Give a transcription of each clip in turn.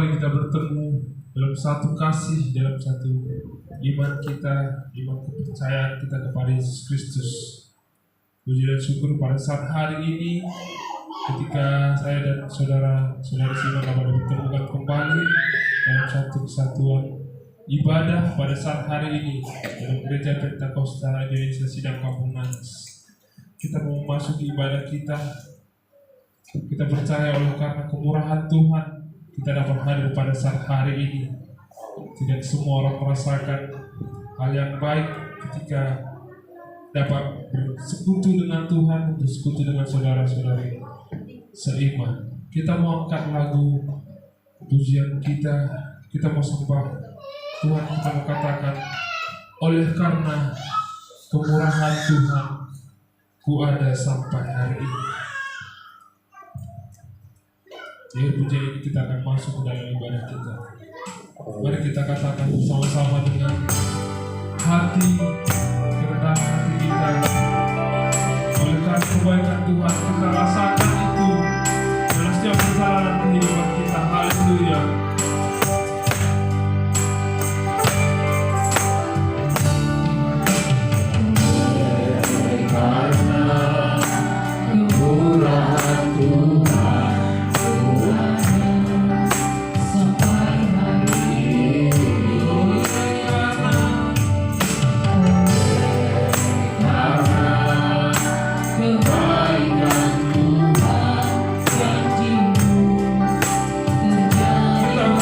kembali kita bertemu dalam satu kasih, dalam satu iman kita, iman kepercayaan kita kepada Yesus Kristus. Puji dan syukur pada saat hari ini ketika saya dan saudara-saudari Simon dapat bertemukan kembali dalam satu kesatuan ibadah pada saat hari ini dalam Gereja Pentakosta Indonesia Sidang Kampung Nangis. Kita mau memasuki ibadah kita. Kita percaya oleh karena kemurahan Tuhan kita dapat hadir pada saat hari ini. Tidak semua orang merasakan hal yang baik ketika dapat bersekutu dengan Tuhan, bersekutu dengan saudara-saudari seiman. Kita mau angkat lagu pujian kita mau sembah Tuhan, kita mau katakan, oleh karena kemurahan Tuhan, ku ada sampai hari ini. Jadi pujian ini kita akan masuk ke dalam ibadah kita. Mari kita katakan bersama-sama dengan hati, kerendahan hati kita. Oleh karena kebaikan Tuhan, kita rasakan itu dalam setiap perjalanan kehidupan kita. Haleluya. Karena kemurahan Tuhan, Kita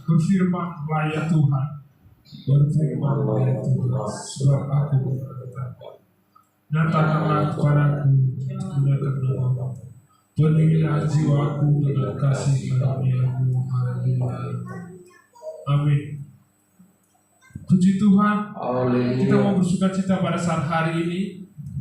Berfirmanlah ya Tuhan, berfirmanlah ya Tuhan, sebab aku berkata, nyatakanlah kepadaku gunakan nama-Mu, penuhilah jiwaku dengan kasih karunia-Mu. Haleluya. Amin. Puji Tuhan. Kita mau bersukacita pada saat hari ini.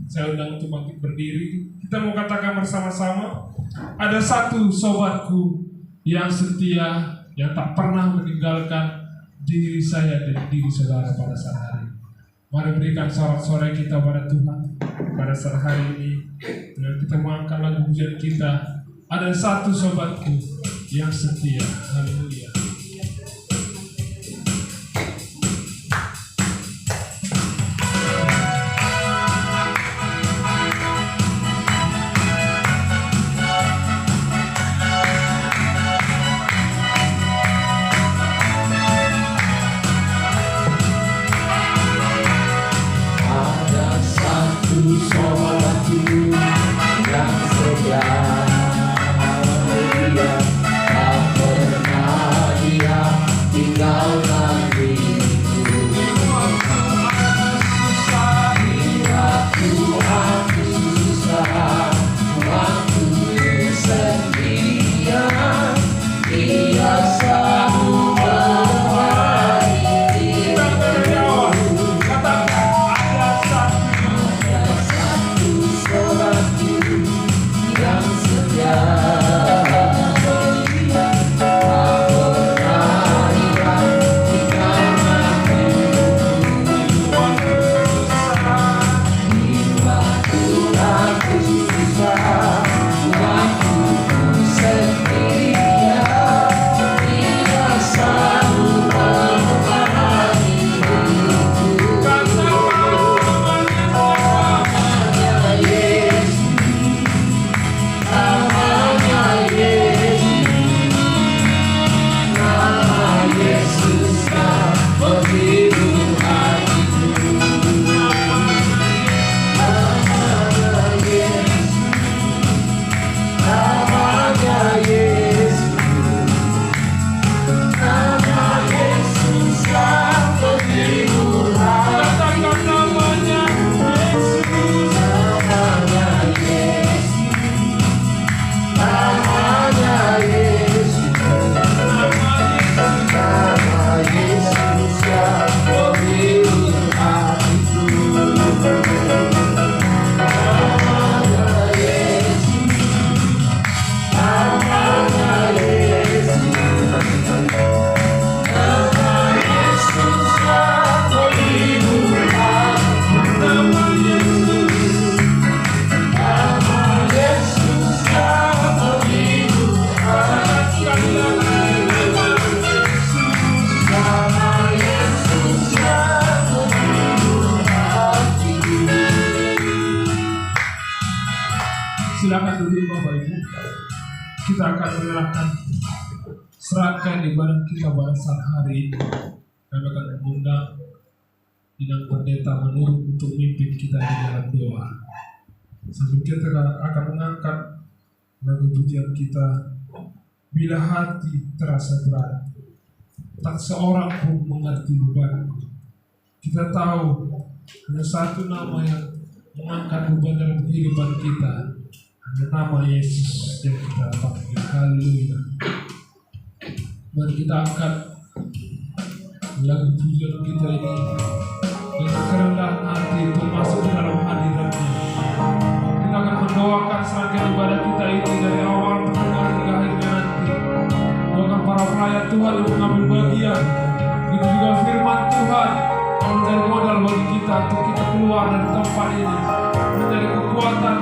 Saya undang untuk bangkit berdiri. Kita mau katakan bersama-sama, ada satu sobatku yang setia, yang tak pernah meninggalkan diri saya dan diri saudara pada saat hari ini. Mari berikan sorak-sorai kita pada Tuhan pada saat hari ini. Dan kita mengangkat lagu pujian kita, ada satu sobatku yang setia. Haleluya. Silakan duduk Bapak Ibu. Kita akan menyerahkan serahkan ibadah kita pada saat hari ini. Kami akan mengundang Bidang Pendeta menurut untuk memimpin kita di dalam doa. Sambil kita akan mengangkat lagu pujian kita, bila hati terasa berat, tak seorang pun mengerti bebanku. Kita tahu hanya satu nama yang mengangkat beban dalam kehidupan kita, hanya nama Yesus yang kita panggil. Haleluya. Mari kita angkat lagu pujian kita ini dengan kerendahan hati untuk masuk ke dalam hadirat-Nya. Kita akan mendoakan serangkaian ibadah kita ini dari awal pertengahan hingga akhirnya nanti. Doakan para pelayan Tuhan yang mengambil bagian. Itu juga firman Tuhan yang menjadi modal bagi kita untuk kita keluar dari tempat ini, menjadi kekuatan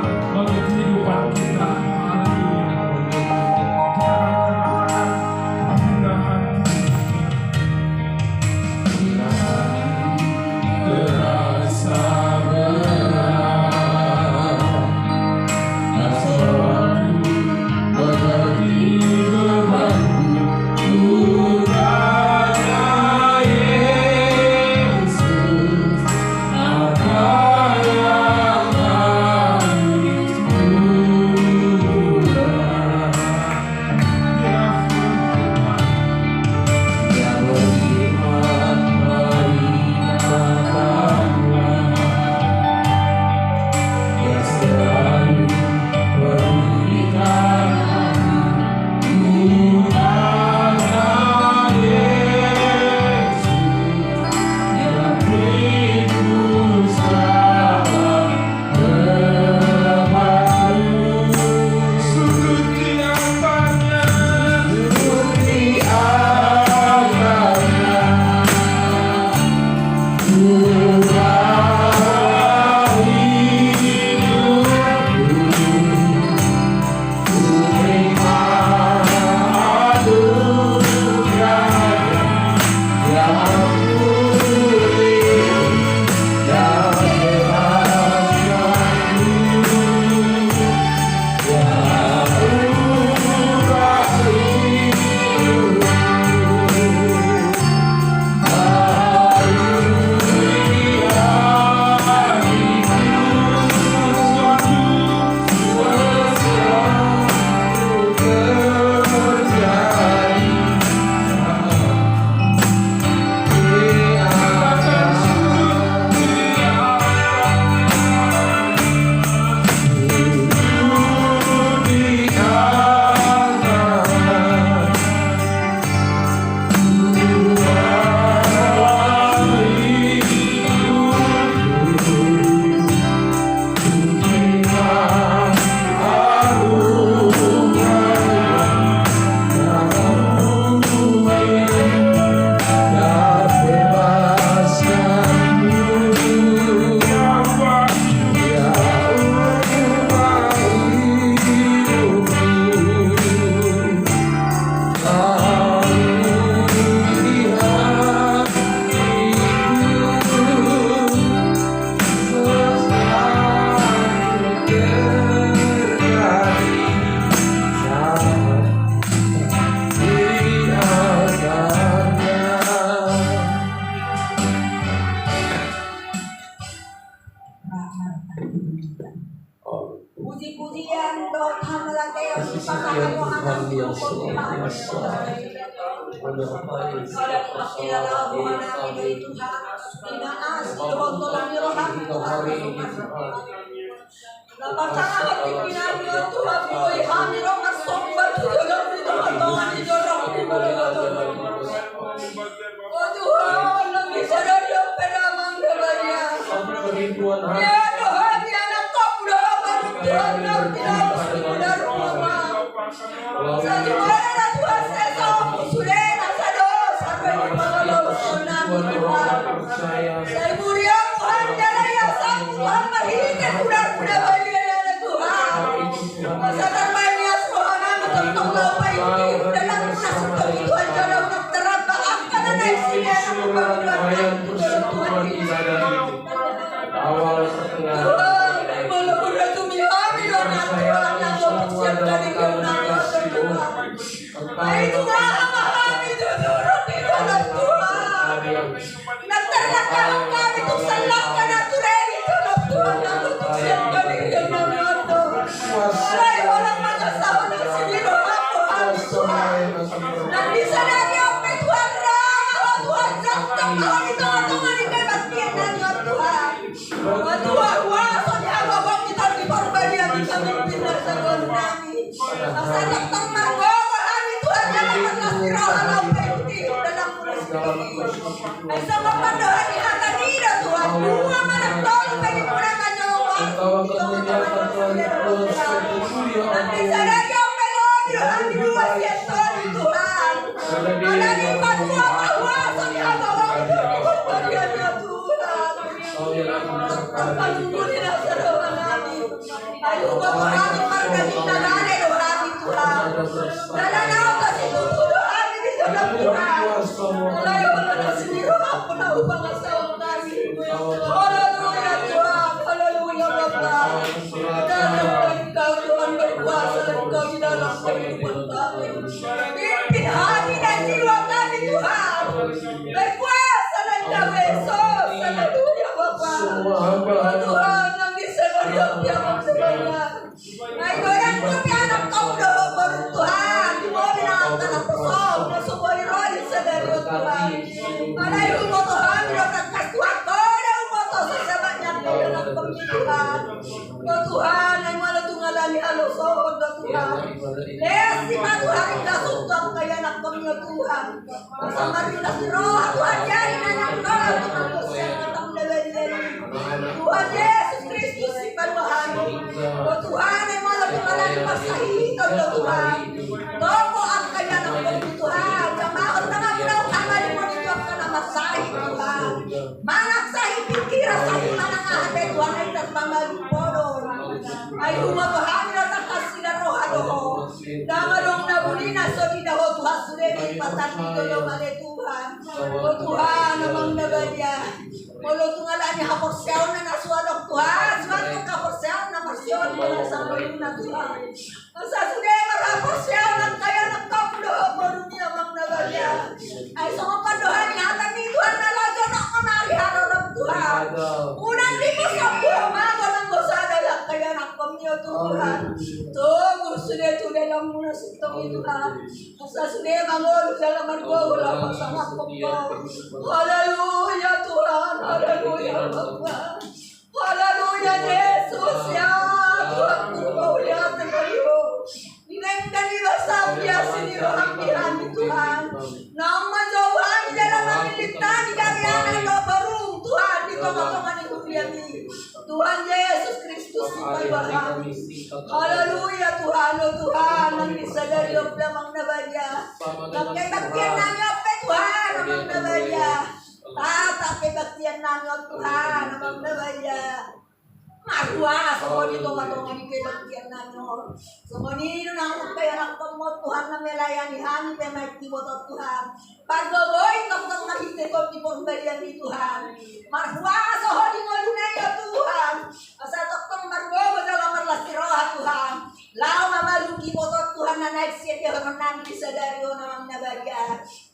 puji-pujian doa melatih pasangan Tuhan yang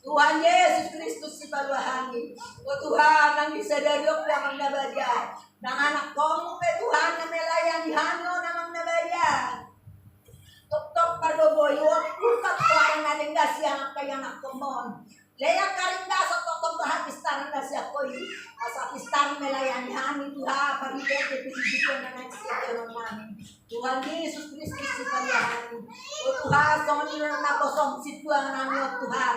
Tuhan Yesus Kristus si paluhani. O Tuhan, ang disadariok lamang nabadya. Nang anak ko mo pe Tuhan na melayang hanyo namang nabadya. kaya nakomon. Leya karinda sa totong kahapistan na siya ko'y asa pistan melayani amin Tuhan paribete pinibigyan na nagsitero namin. Tuhan Yesus Kristus si Palihan. O Tuhan, songoniro na kosong situang namin o Tuhan.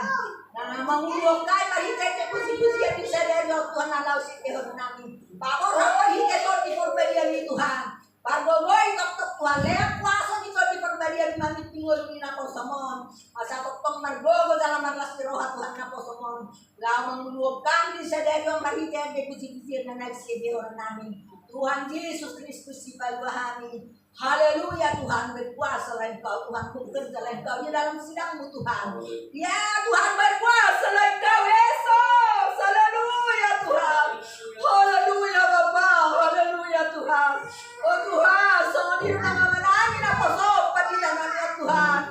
Na mangulog kay paribete pusi-pusi di serero Tuhan alaw si Tero namin. Pakor ako hiketo di porberian ni Tuhan. Pagboboy tok Tuhan leya kuasa dito di perbarian mamit tingol ni na posamon. Asa tokong margogo dalam marlas di roha Tuhan na posamon. Lamang muluog kang di sedero mariten de kusi-kusi na nagsibiro namin. Tuhan Yesus Kristus si Paluhani. Haleluya Tuhan berkuasa lain kau Tuhan bekerja lain kau di dalam sidangmu Tuhan. Ya Tuhan berkuasa lain kau Yesus. Haleluya Tuhan. Haleluya Bapa. Haleluya Tuhan. Oh Tuhan, sama diri nama menangin apa sopan di tangannya Tuhan.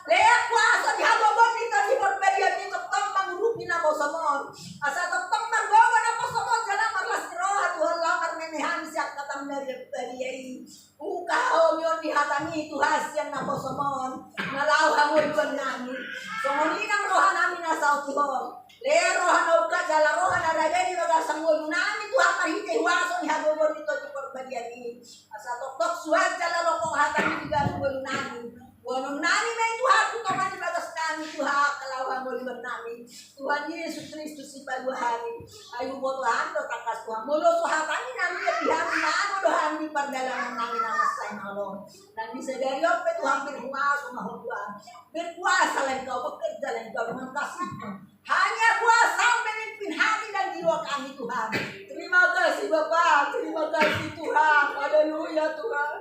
Leak kuasa di hababon kita di berbeda di tetap mengurupi nama somon. Asa tetap menggawa nama somon jalan marlas roh Tuhan lamar menehan siap kata dari Ukau yon dihatangi Tuhan siang nama somon. Nalau hamul benani. Somon inang rohan amin asal Tuhan. Leak rohan uka jalan rohan ada di bagas sanggul nami Tuhan mahite waso di hababon itu di berbeda ini. Asa tok suat jalan lokong hatan di gangguan nami. Wanong nami na Tuhan kutoman di batas nami Tuhan kalawang mo liban nami. Tuhan Yesus Kristus si Paluhani. Ayo mo Tuhan do takas Tuhan. Mulo suhatani nami at dihan na ano dohan di pagdalangan nami na masay na Lord. Nang bisa dari ope Tuhan berhumaso mahuluan. Berkuasa lang kau, bekerja lang kau dengan kasih. Hanya kuasa memimpin hati dan jiwa kami Tuhan. Terima kasih Bapa, terima kasih Tuhan. Haleluya Tuhan.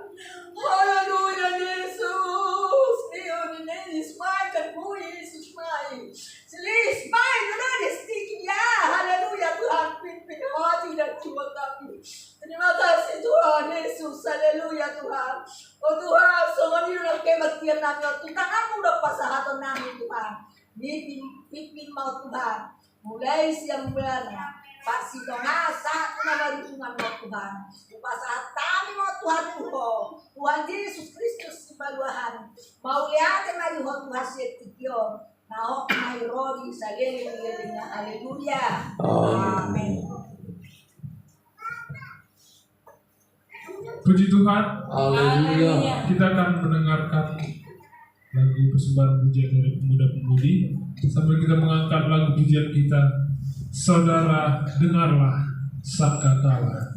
Haleluya Yesus. Deus neles Pai, kan ku Yesus Pai. Selis Pai, benar stick ya. Haleluya Tuhan, pimpin hati dan jiwa kami. Terima kasih Tuhan Yesus. Haleluya Tuhan. Oh Tuhan, semua ini udah kebaktian namin. Tanganmu udah pasahatan namin Tuhan. Pimpin mau Tuhan. Mulai siang bulan. Pasti dong saat nabarusungan mo Tuhan. Upasahat kami mo Tuhan uho. Tuhan Yesus Kristus si Paluhan. Mauliate mariho Tuhan siya tikyo. Nahok may rori sa liling na. Haleluya. Amen. Puji Tuhan. Haleluya. Kita akan mendengarkan lagu persembahan pujian dari pemuda-pemudi sambil kita mengangkat lagu pujian kita. Saudara, dengarlah sangkakala.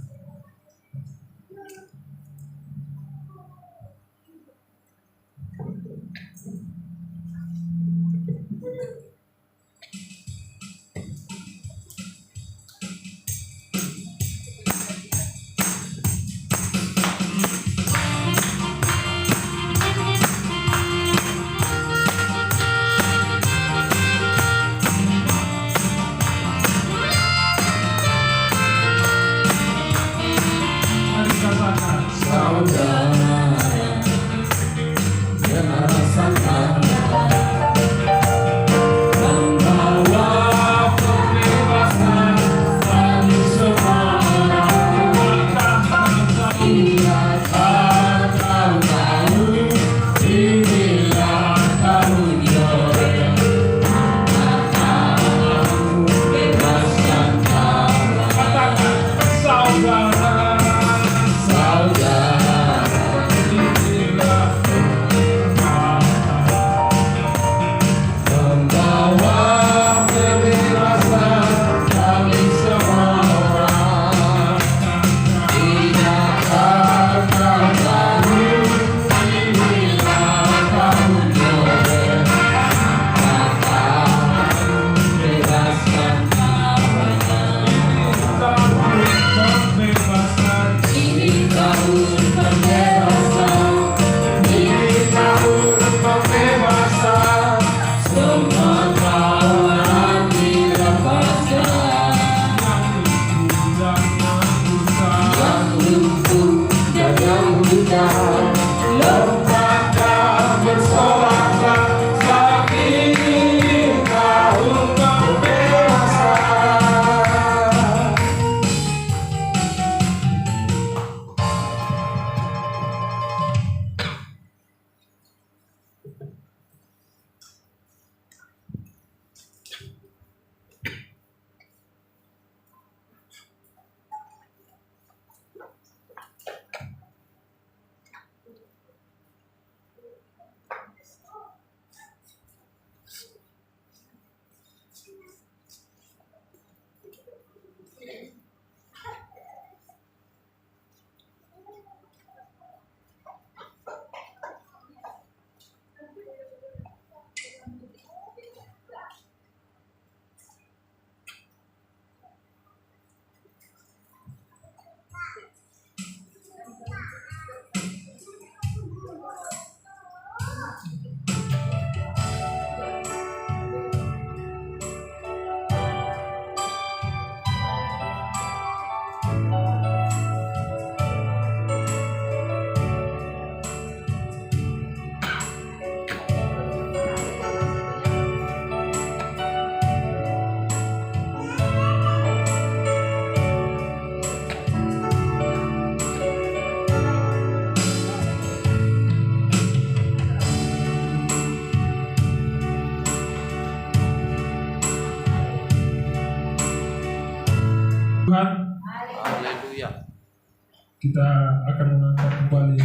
kita akan mengangkat kembali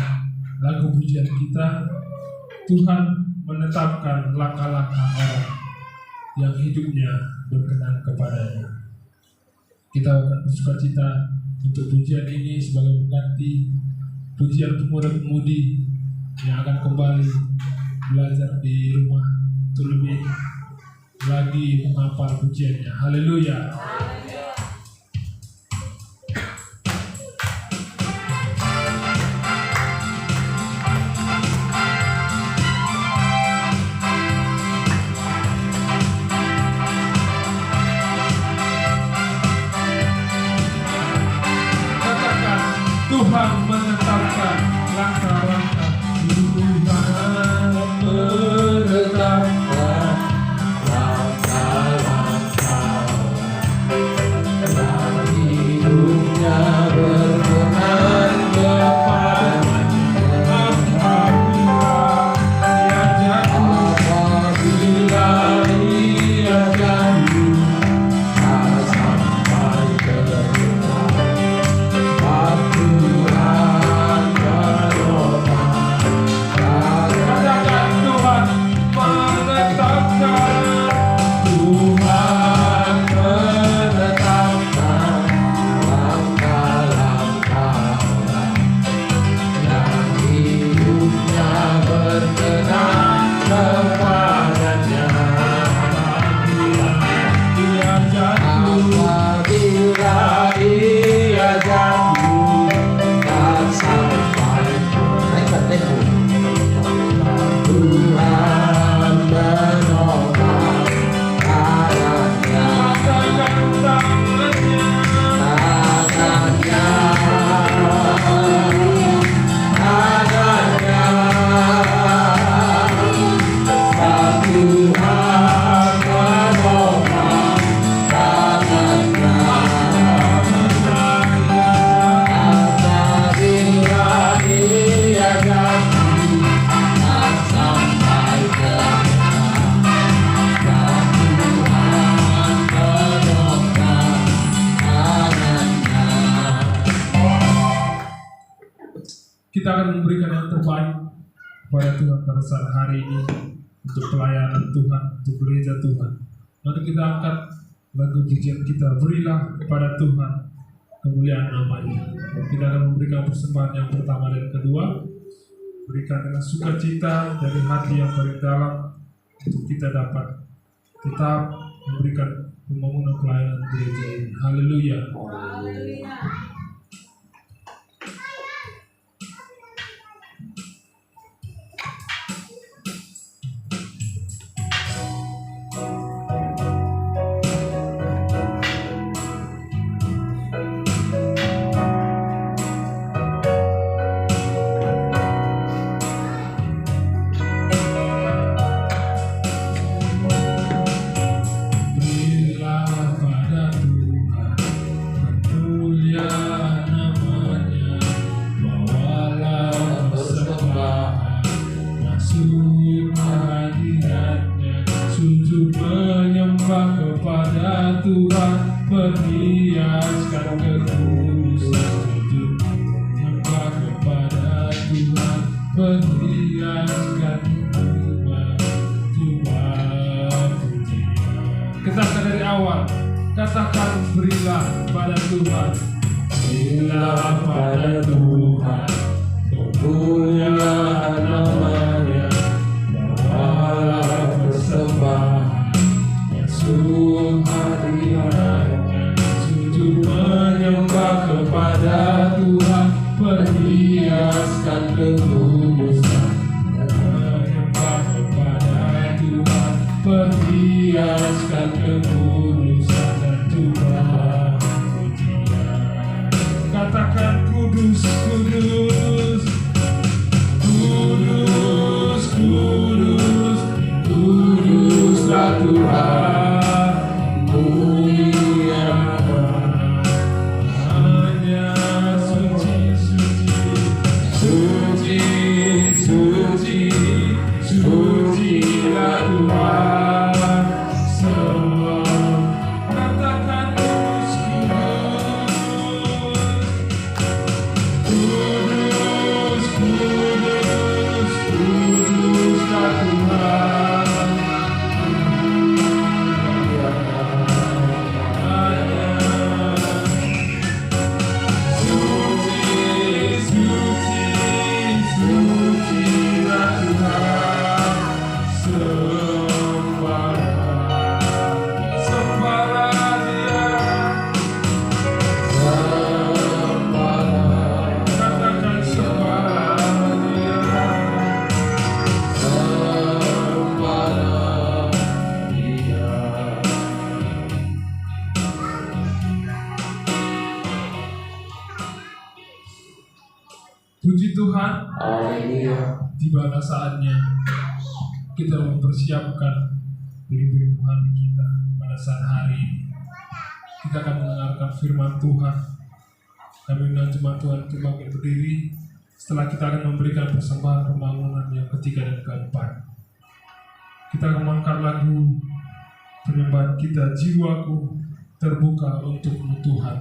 lagu pujian kita. Tuhan menetapkan langkah-langkah orang yang hidupnya berkenan kepadanya. Kita akan bersukacita untuk pujian ini sebagai pengganti pujian pemuda-pemudi yang akan kembali belajar di rumah untuk lebih lagi menghafal pujiannya. Haleluya. Tuhan menetapkan langkah-langkah. Tuhan menetapkan langkah-langkah yang hidupnya berkenan kepadanya. Apabila ia jatuh tak sampai ke kita akan memberikan yang terbaik kepada Tuhan pada saat hari ini untuk pelayanan Tuhan, untuk gereja Tuhan. Mari kita angkat lagu pujian kita, berilah kepada Tuhan kemuliaan namanya. Kita akan memberikan persembahan yang pertama dan kedua, berikan dengan sukacita dari hati yang paling dalam untuk kita dapat tetap memberikan pembangunan pelayanan gereja ini. Haleluya. Katakan dari awal, katakan berilah pada Tuhan, berilah pada Tuhan kemuliaan namanya, bawalah persembahan masuk hadiratnya, sujud menyembah kepada Tuhan, perhiaskan kekudusan, menyembah kepada Tuhan, perhiaskan kekudusan dan juga pujian. Katakan kudus, kudus, kudus, kudus, kuduslah Tuhan, mulia hanya suci, suci, suci, suci, sucilah Tuhan. Katakan kudus, kudus, pada saatnya kita mempersiapkan diri rohani kita pada saat hari ini. Kita akan mendengarkan firman Tuhan. Kami undang jemaat Tuhan untuk bangkit berdiri. Setelah kita akan memberikan persembahan pembangunan yang ketiga dan keempat, kita akan mengangkat lagu penyembahan kita, jiwaku terbuka untukmu Tuhan.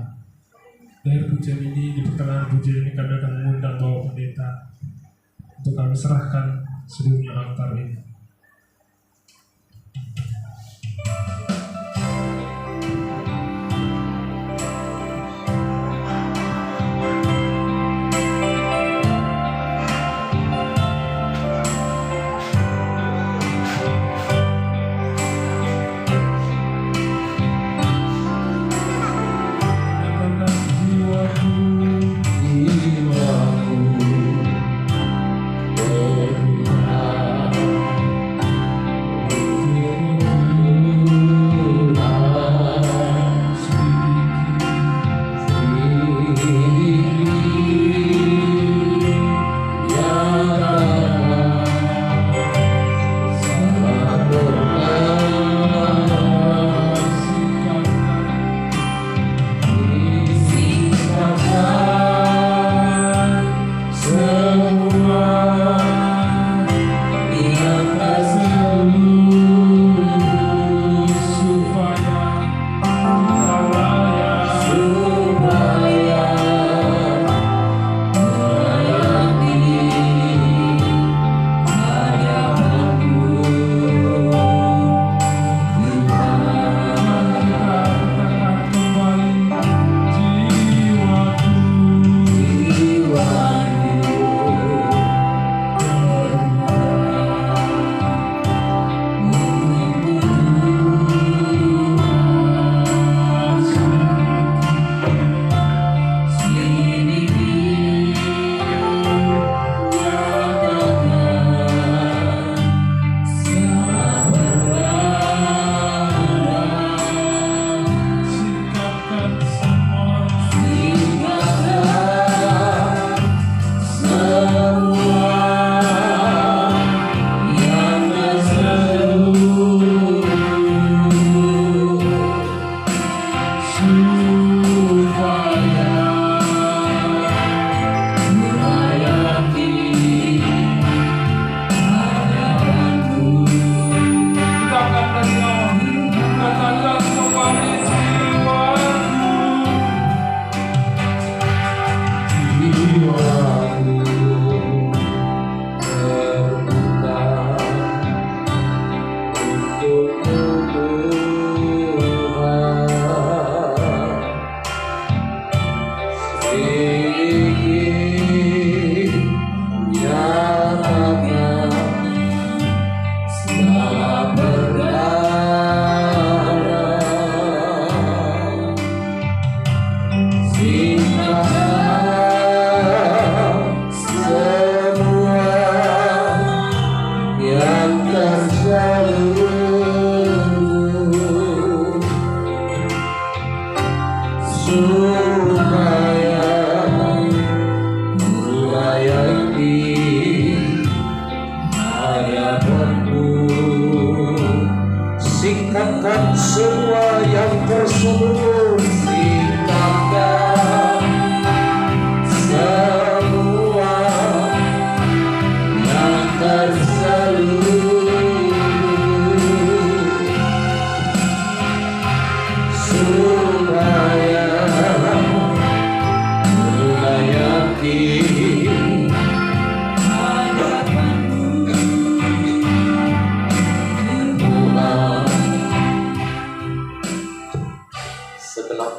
Dari pujian ini, di pertengahan pujian ini kami akan mengundang Bapak Pendeta untuk kami serahkan seluruhnya altar ini. Sikapkan semua yang tersembunyi, sikapkan semua yang terselubung, supaya melayani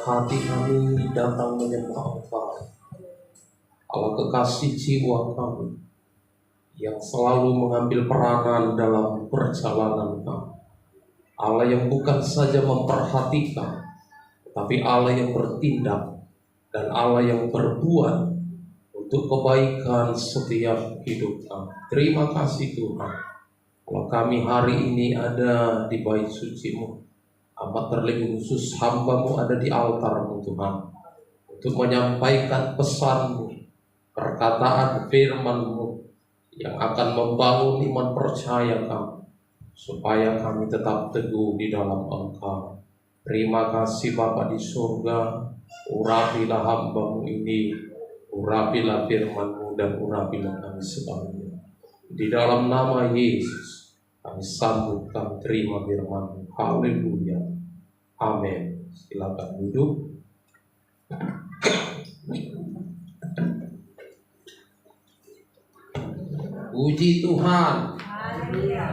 hati kami datang menyembah Engkau, Allah kekasih jiwa kami yang selalu mengambil peranan dalam perjalanan kami, Allah yang bukan saja memperhatikan, tetapi Allah yang bertindak dan Allah yang berbuat untuk kebaikan setiap hidup kami. Terima kasih Tuhan, kalau kami hari ini ada di bait suci-Mu, amat terlebih khusus hamba-Mu ada di altar-Mu Tuhan, untuk menyampaikan pesan-Mu, perkataan firman-Mu yang akan membangun iman percaya kami, supaya kami tetap teguh di dalam Engkau. Terima kasih Bapa di surga, urapilah hamba-Mu ini, urapilah firman-Mu dan urapilah kami semuanya. Di dalam nama Yesus kami sambut, kami terima firman-Mu. Haleluya. Amin. Silakan duduk. Puji Tuhan. Haleluya.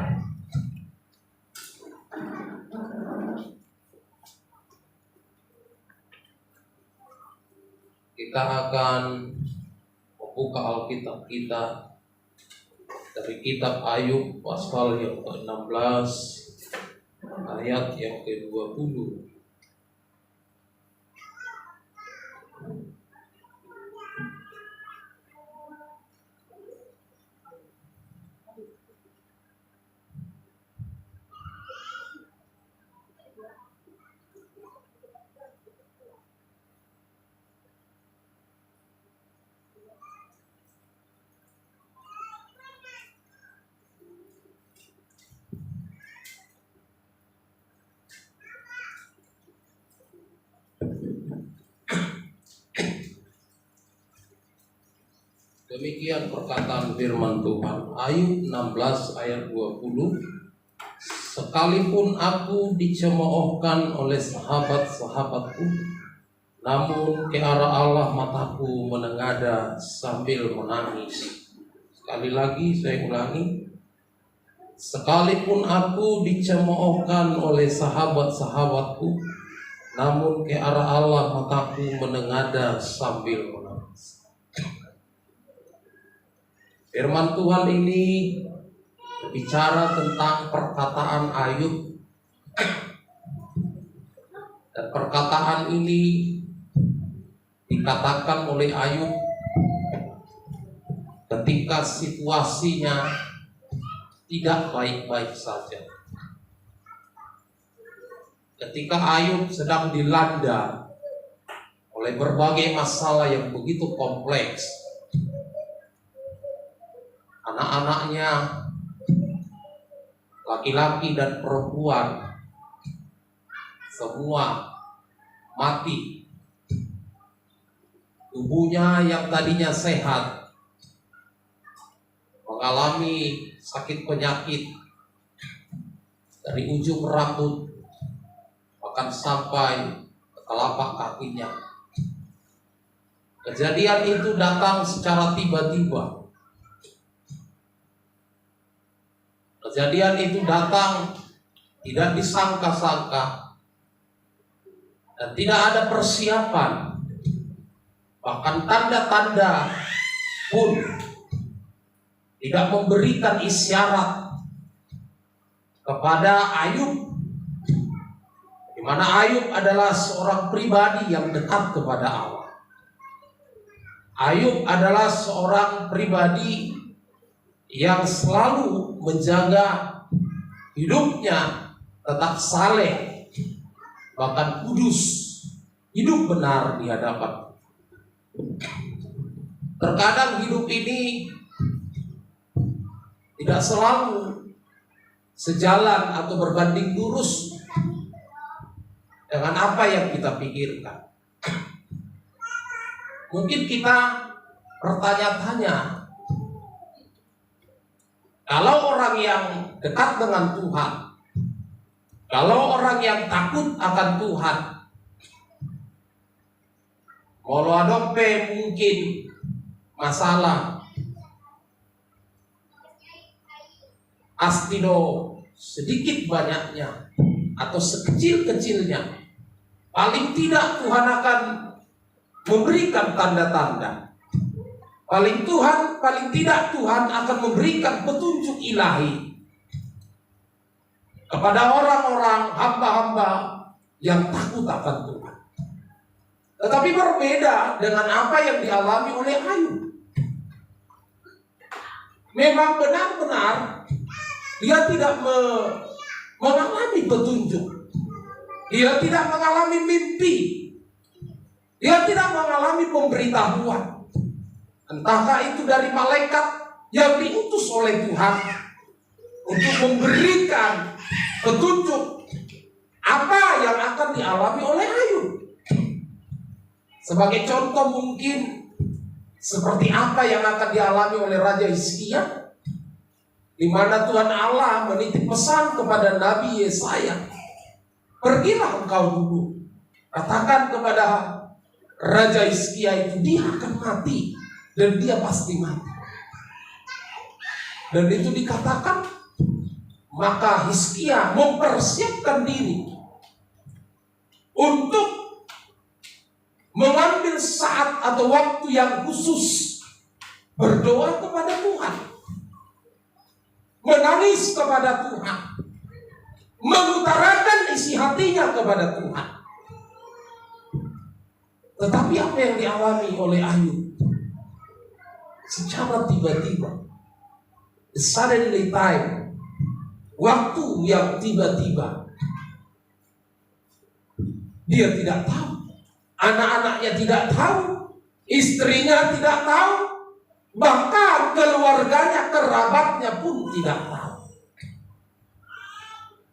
Kita akan membuka Alkitab kita dari kitab Ayub pasal yang ke-16 ayat yang ke-20. Demikian perkataan firman Tuhan. Ayub 16 ayat 20. Sekalipun aku dicemoohkan oleh sahabat-sahabatku, namun ke arah Allah mataku menengadah sambil menangis. Sekali lagi saya ulangi. Sekalipun aku dicemoohkan oleh sahabat-sahabatku, namun ke arah Allah mataku menengadah sambil menangis. Firman Tuhan ini bicara tentang perkataan Ayub, dan perkataan ini dikatakan oleh Ayub ketika situasinya tidak baik-baik saja. Ketika Ayub sedang dilanda oleh berbagai masalah yang begitu kompleks, anak-anaknya, laki-laki dan perempuan, semua mati. Tubuhnya yang tadinya sehat mengalami sakit penyakit dari ujung rambut bahkan sampai ke telapak kakinya. Kejadian itu datang secara tiba-tiba. Kejadian itu datang tidak disangka-sangka dan tidak ada persiapan, bahkan tanda-tanda pun tidak memberikan isyarat kepada Ayub, di mana Ayub adalah seorang pribadi yang dekat kepada Allah. Ayub adalah seorang pribadi yang selalu menjaga hidupnya tetap saleh, bahkan kudus, hidup benar di hadapan. Terkadang hidup ini tidak selalu sejalan atau berbanding lurus dengan apa yang kita pikirkan. Mungkin kita bertanya-tanya, kalau orang yang dekat dengan Tuhan, kalau orang yang takut akan Tuhan, kalau ada mungkin masalah astido sedikit banyaknya atau sekecil-kecilnya, paling tidak Tuhan akan memberikan tanda-tanda. Paling tidak Tuhan akan memberikan petunjuk ilahi kepada orang-orang hamba-hamba yang takut akan Tuhan. Tetapi berbeda dengan apa yang dialami oleh Ayub. Memang benar-benar dia tidak mengalami petunjuk. Dia tidak mengalami mimpi. Dia tidak mengalami pemberitahuan. Entahkah itu dari malaikat yang diutus oleh Tuhan untuk memberikan petunjuk apa yang akan dialami oleh Ayub. Sebagai contoh mungkin seperti apa yang akan dialami oleh Raja Hizkia, di mana Tuhan Allah menitip pesan kepada Nabi Yesaya, pergilah engkau dulu, katakan kepada Raja Hizkia itu dia akan mati dan dia pasti mati. Dan itu dikatakan, maka Hizkia mempersiapkan diri untuk mengambil saat atau waktu yang khusus berdoa kepada Tuhan, menangis kepada Tuhan, mengutarakan isi hatinya kepada Tuhan. Tetapi apa yang dialami oleh Ayub? Secara tiba-tiba, suddenly time, waktu yang tiba-tiba, dia tidak tahu, anak-anaknya tidak tahu, istrinya tidak tahu, bahkan keluarganya, kerabatnya pun tidak tahu.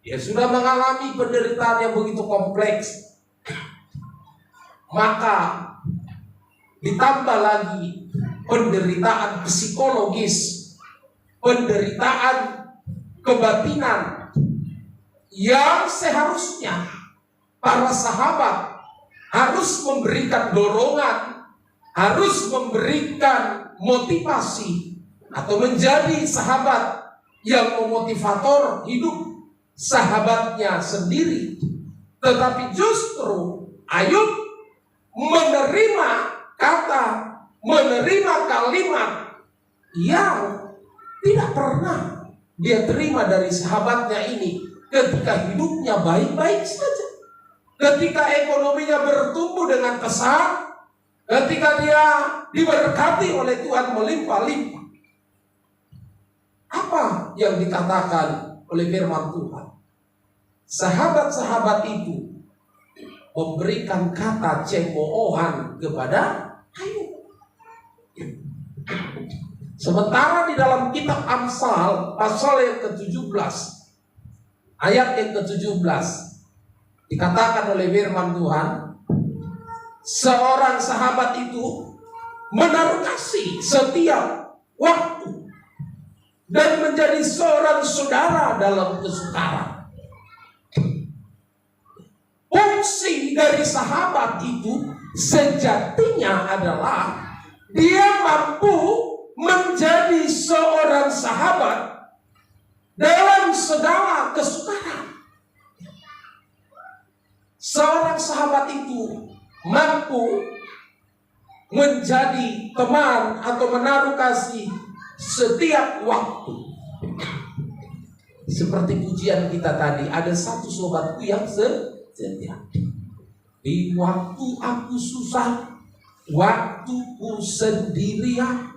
Dia sudah mengalami penderitaan yang begitu kompleks. Maka ditambah lagi penderitaan psikologis, penderitaan kebatinan yang seharusnya para sahabat harus memberikan dorongan, harus memberikan motivasi, atau menjadi sahabat yang memotivator hidup sahabatnya sendiri. Tetapi justru Ayub menerima kata, menerima kalimat yang tidak pernah dia terima dari sahabatnya ini ketika hidupnya baik-baik saja, ketika ekonominya bertumbuh dengan pesat, ketika dia diberkati oleh Tuhan melimpah-limpah. Apa yang dikatakan oleh firman Tuhan? Sahabat-sahabat itu memberikan kata cemoohan kepada Ayub. Sementara di dalam kitab Amsal pasal yang ke-17 ayat yang ke-17 dikatakan oleh firman Tuhan, seorang sahabat itu menaruh kasih setiap waktu dan menjadi seorang saudara dalam kesukaran. Fungsi dari sahabat itu sejatinya adalah dia mampu menjadi seorang sahabat dalam segala kesukaran. Seorang sahabat itu mampu menjadi teman atau menaruh kasih setiap waktu. Seperti pujian kita tadi, ada satu sobatku yang setia. Di waktu aku susah, waktuku sendirian,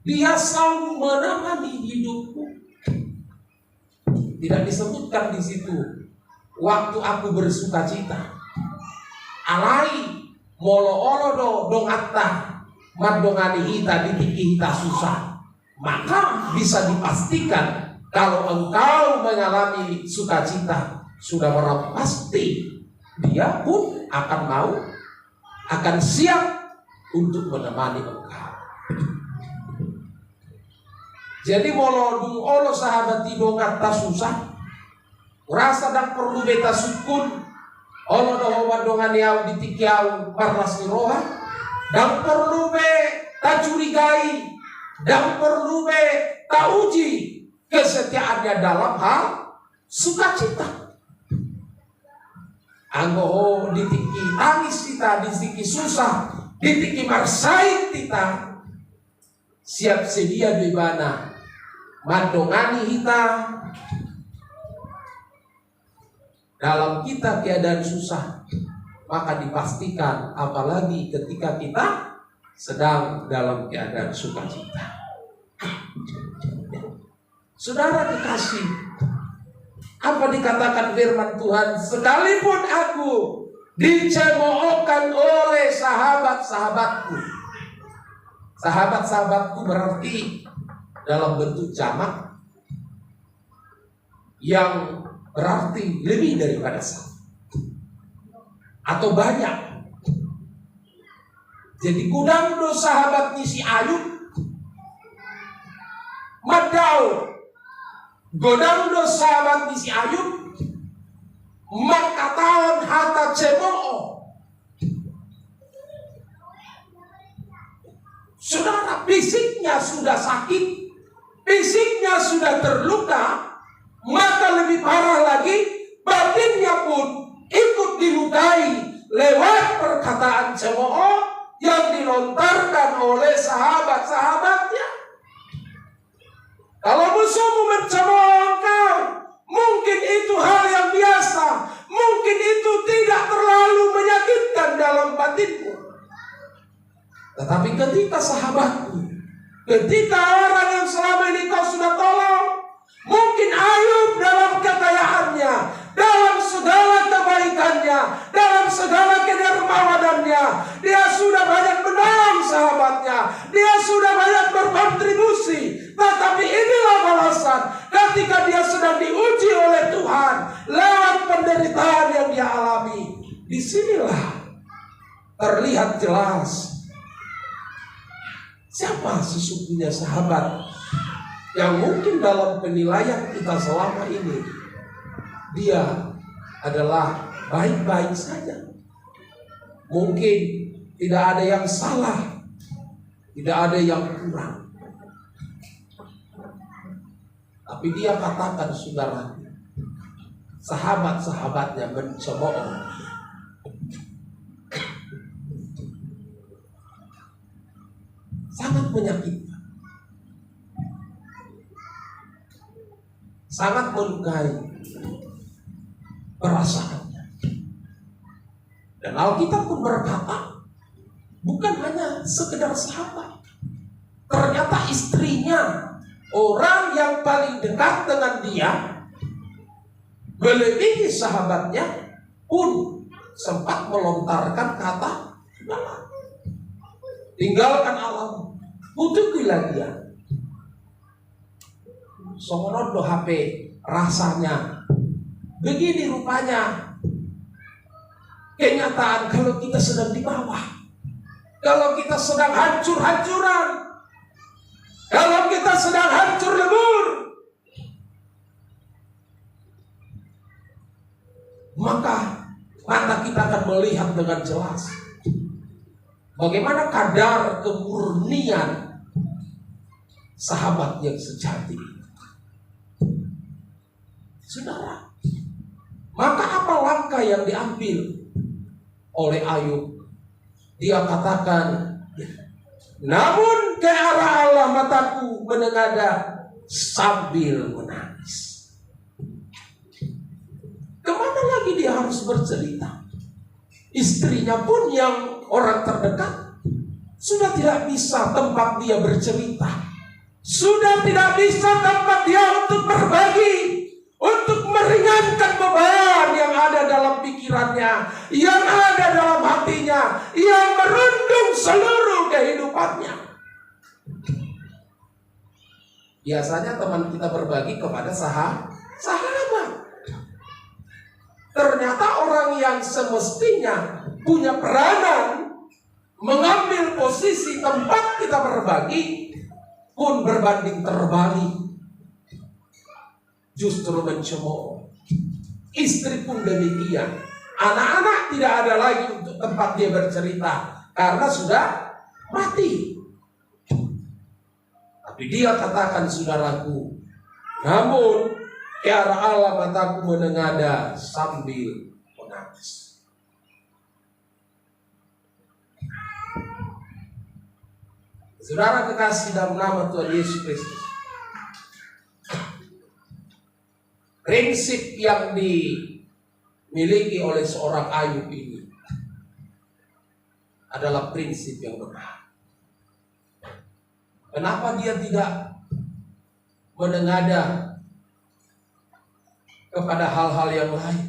dia selalu menemani hidupku. Tidak disebutkan di situ waktu aku bersuka cita. Alai molo-olo dong atta madongani hita ditiki hita susah. Maka bisa dipastikan kalau engkau mengalami sukacita, sudah berapa pasti dia pun akan mau, akan siap untuk menemani engkau. Jadi molo dung olo sahabat tidong kata susah, rasa dan perlu beta sukun, olo doh wadongan yau ditikiau parlas roha, dan perlu be tak curigai, dan perlu be tak uji kesetiaannya dalam hal sukacita. Anggo ditiki tangis kita, ditiki susah, ditiki marsait kita, siap sedia di mana madongani kita dalam kita keadaan susah, maka dipastikan apalagi ketika kita sedang dalam keadaan sukacita. Saudara kekasih, apa dikatakan firman Tuhan? Sekalipun aku dicemoohkan oleh sahabat-sahabatku. Sahabat-sahabatku berarti dalam bentuk jamak yang berarti lebih daripada satu atau banyak. Jadi Godangdo sahabat ni si Ayub, Madau Godangdo sahabat ni si Ayub, Makatawan hata cemooh. Saudara, fisiknya sudah sakit, fisiknya sudah terluka, maka lebih parah lagi, batinnya pun ikut dilukai lewat perkataan cemooh yang dilontarkan oleh sahabat-sahabatnya. Kalau musuhmu mencemooh engkau, mungkin itu hal yang biasa, mungkin itu tidak terlalu menyakitkan dalam batinmu. Tetapi ketika sahabatmu, ketika orang yang selama ini kau sudah tolong, mungkin Ayub dalam kekayaannya, dalam segala kebaikannya, dalam segala kedermawanannya, dia sudah banyak menolong sahabatnya, dia sudah banyak berkontribusi. Tetapi inilah balasan ketika dia sedang diuji oleh Tuhan lewat penderitaan yang dia alami. Disinilah terlihat jelas siapa sesungguhnya sahabat yang mungkin dalam penilaian kita selama ini dia adalah baik-baik saja. Mungkin tidak ada yang salah, tidak ada yang kurang. Tapi dia katakan, saudara, sahabat-sahabatnya mencemooh. Sangat menyakitkan, sangat melukai perasaannya. Dan Alkitab pun berkata, bukan hanya sekedar sahabat, ternyata istrinya, orang yang paling dekat dengan dia, melebihi sahabatnya, pun sempat melontarkan kata, tinggalkan alam, putukilah dia. Songonodo HP rasanya begini rupanya kenyataan kalau kita sedang di bawah, kalau kita sedang hancur-hancuran, kalau kita sedang hancur lebur, maka mata kita akan melihat dengan jelas bagaimana kadar kemurnian sahabat yang sejati. Saudara, maka apa langkah yang diambil oleh Ayub? Dia katakan, namun ke arah Allah mataku menengadah sambil menangis. Kemana lagi dia harus bercerita? Istrinya pun yang orang terdekat sudah tidak bisa tempat dia bercerita, sudah tidak bisa tempat dia untuk berbagi, untuk meringankan beban yang ada dalam pikirannya, yang ada dalam hatinya, yang merundung seluruh kehidupannya. Biasanya teman kita berbagi kepada sahabat. Ternyata orang yang semestinya punya peranan mengambil posisi tempat kita berbagi pun berbanding terbalik, justru mencemooh. Istri pun demikian. Anak-anak tidak ada lagi untuk tempat dia bercerita karena sudah mati. Tapi dia katakan, saudaraku, namun ke arah Allah mataku menengadah sambil menangis. Saudara kekasih dalam nama Tuhan Yesus Kristus, prinsip yang dimiliki oleh seorang Ayub ini adalah prinsip yang benar. Kenapa dia tidak menengadah kepada hal-hal yang lain?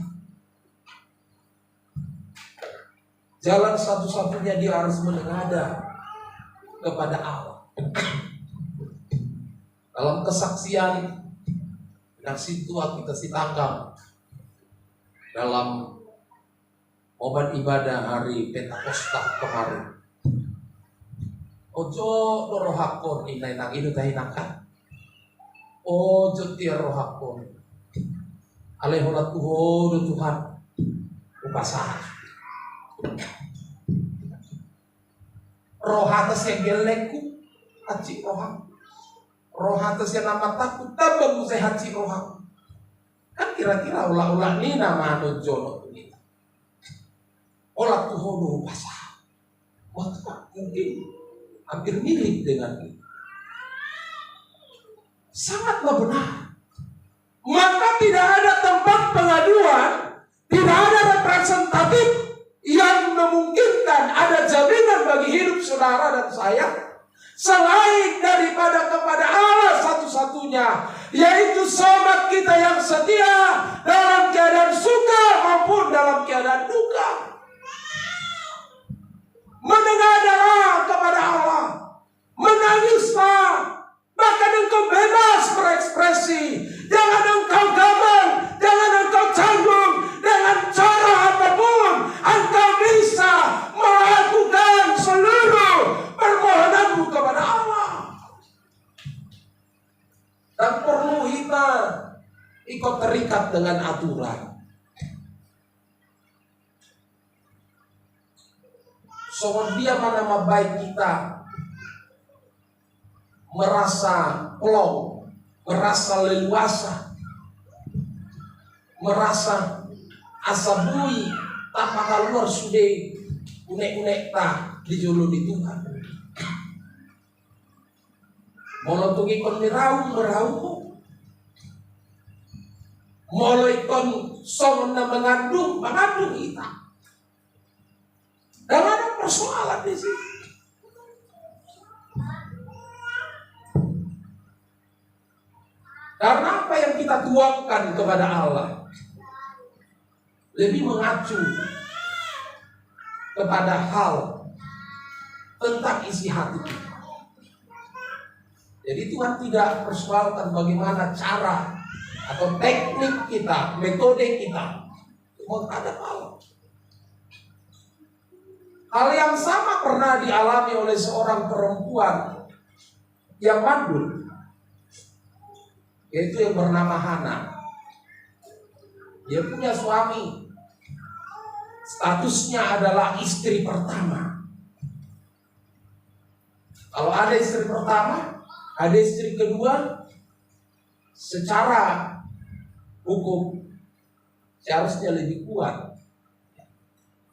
Jalan satu-satunya dia harus menengadah kepada Allah. Dalam kesaksian saksi tua kita sitakan dalam momen ibadah hari Pentakosta kemarin. Ojo rohakon inay nang ino tayo naka. Ojo tiar rohakon. Alehola Tuhan Tuhan upasahan. Rohata siya gelekku haji rohak. Rohata siya nama takut tabang saya haji rohak. Kan kira-kira ulah-ulah ni nama anu jono ini. Olah Tuhan upasahan. Maka mungkin hampir mirip dengan ini. Sangatlah benar. Maka tidak ada tempat pengaduan, tidak ada representatif yang memungkinkan ada jaminan bagi hidup saudara dan saya selain daripada kepada Allah satu-satunya, yaitu sobat kita yang setia dalam keadaan suka maupun dalam keadaan duka. Menengadahlah kepada Allah, menangislah, bahkan engkau bebas berekspresi. Jangan engkau gamang, jangan engkau canggung, dengan cara apapun engkau bisa melakukan seluruh permohonanmu kepada Allah. Dan perlu kita ikut terikat dengan aturan. Soal dia nama baik kita merasa plong, merasa leluasa, merasa asabui tanpa keluar sudah unek-unek tak dijulur di Tuhan. Molo tugi kon merau, molo ikon song na mengandung kita. Dan ada persoalan di sini. Karena apa yang kita tuangkan kepada Allah lebih mengacu kepada hal tentang isi hati kita. Jadi Tuhan tidak persoalkan bagaimana cara atau teknik kita, metode kita menghadap Allah. Hal yang sama pernah dialami oleh seorang perempuan yang mandul, yaitu yang bernama Hana. Dia punya suami, statusnya adalah istri pertama. Kalau ada istri pertama, ada istri kedua, secara hukum seharusnya lebih kuat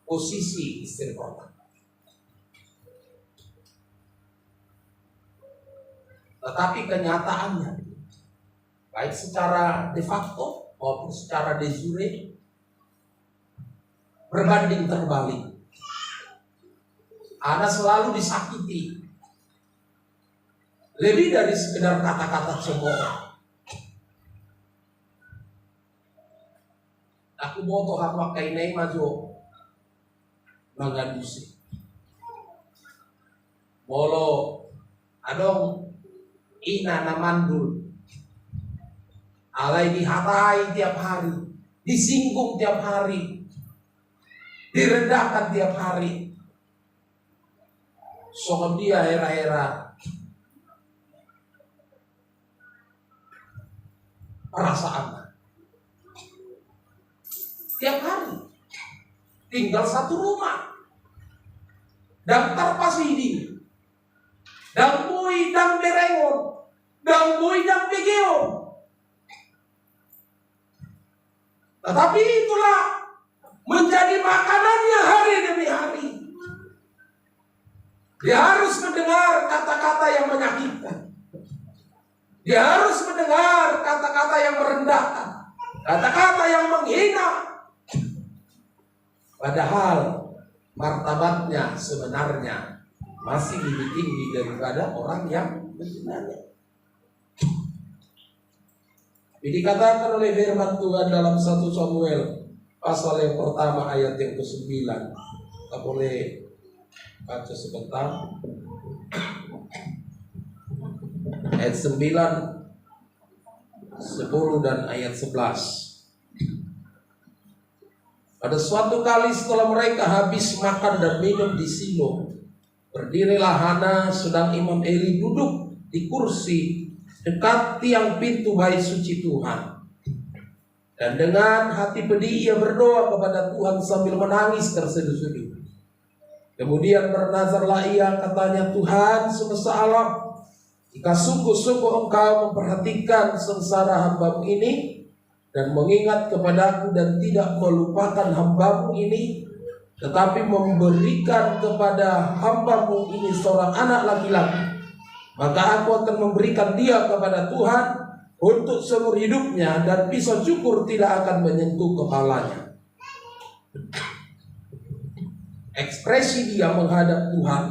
posisi istri pertama. Tetapi kenyataannya, baik secara de facto maupun secara de jure, berbanding terbalik. Ana selalu disakiti lebih dari sekedar kata-kata cemooh. Aku mau toh hak kainai maju mangandusi. Bolo adong ina namandul. Alai dihatai tiap hari, disinggung tiap hari, direndahkan tiap hari. Soal dia era-era perasaan tiap hari tinggal satu rumah dan terpasidi dan bui dan berengon dan bui dan begeon. Tetapi itulah menjadi makanannya hari demi hari. Dia harus mendengar kata-kata yang menyakitkan. Dia harus mendengar kata-kata yang merendahkan, kata-kata yang menghina. Padahal martabatnya sebenarnya masih lebih tinggi daripada orang yang menghina. Dikatakan oleh firman Tuhan dalam 1 Samuel pasal yang pertama ayat yang ke-9. Kita boleh baca sebentar. Ayat 9 10 dan ayat 11. Pada suatu kali setelah mereka habis makan dan minum di Silo, berdirilah Hana sedang Imam Eli duduk di kursi dekat tiang pintu bait suci Tuhan. Dan dengan hati pedih ia berdoa kepada Tuhan sambil menangis terseduh-seduh. Kemudian bernazarlah ia, katanya, Tuhan semesta alam, jika sungguh-sungguh Engkau memperhatikan sengsara hamba-Mu ini dan mengingat kepadaku dan tidak melupakan hamba-Mu ini, tetapi memberikan kepada hamba-Mu ini seorang anak laki-laki, maka aku akan memberikan dia kepada Tuhan untuk seumur hidupnya, dan pisau cukur tidak akan menyentuh kepalanya. Ekspresi dia menghadap Tuhan.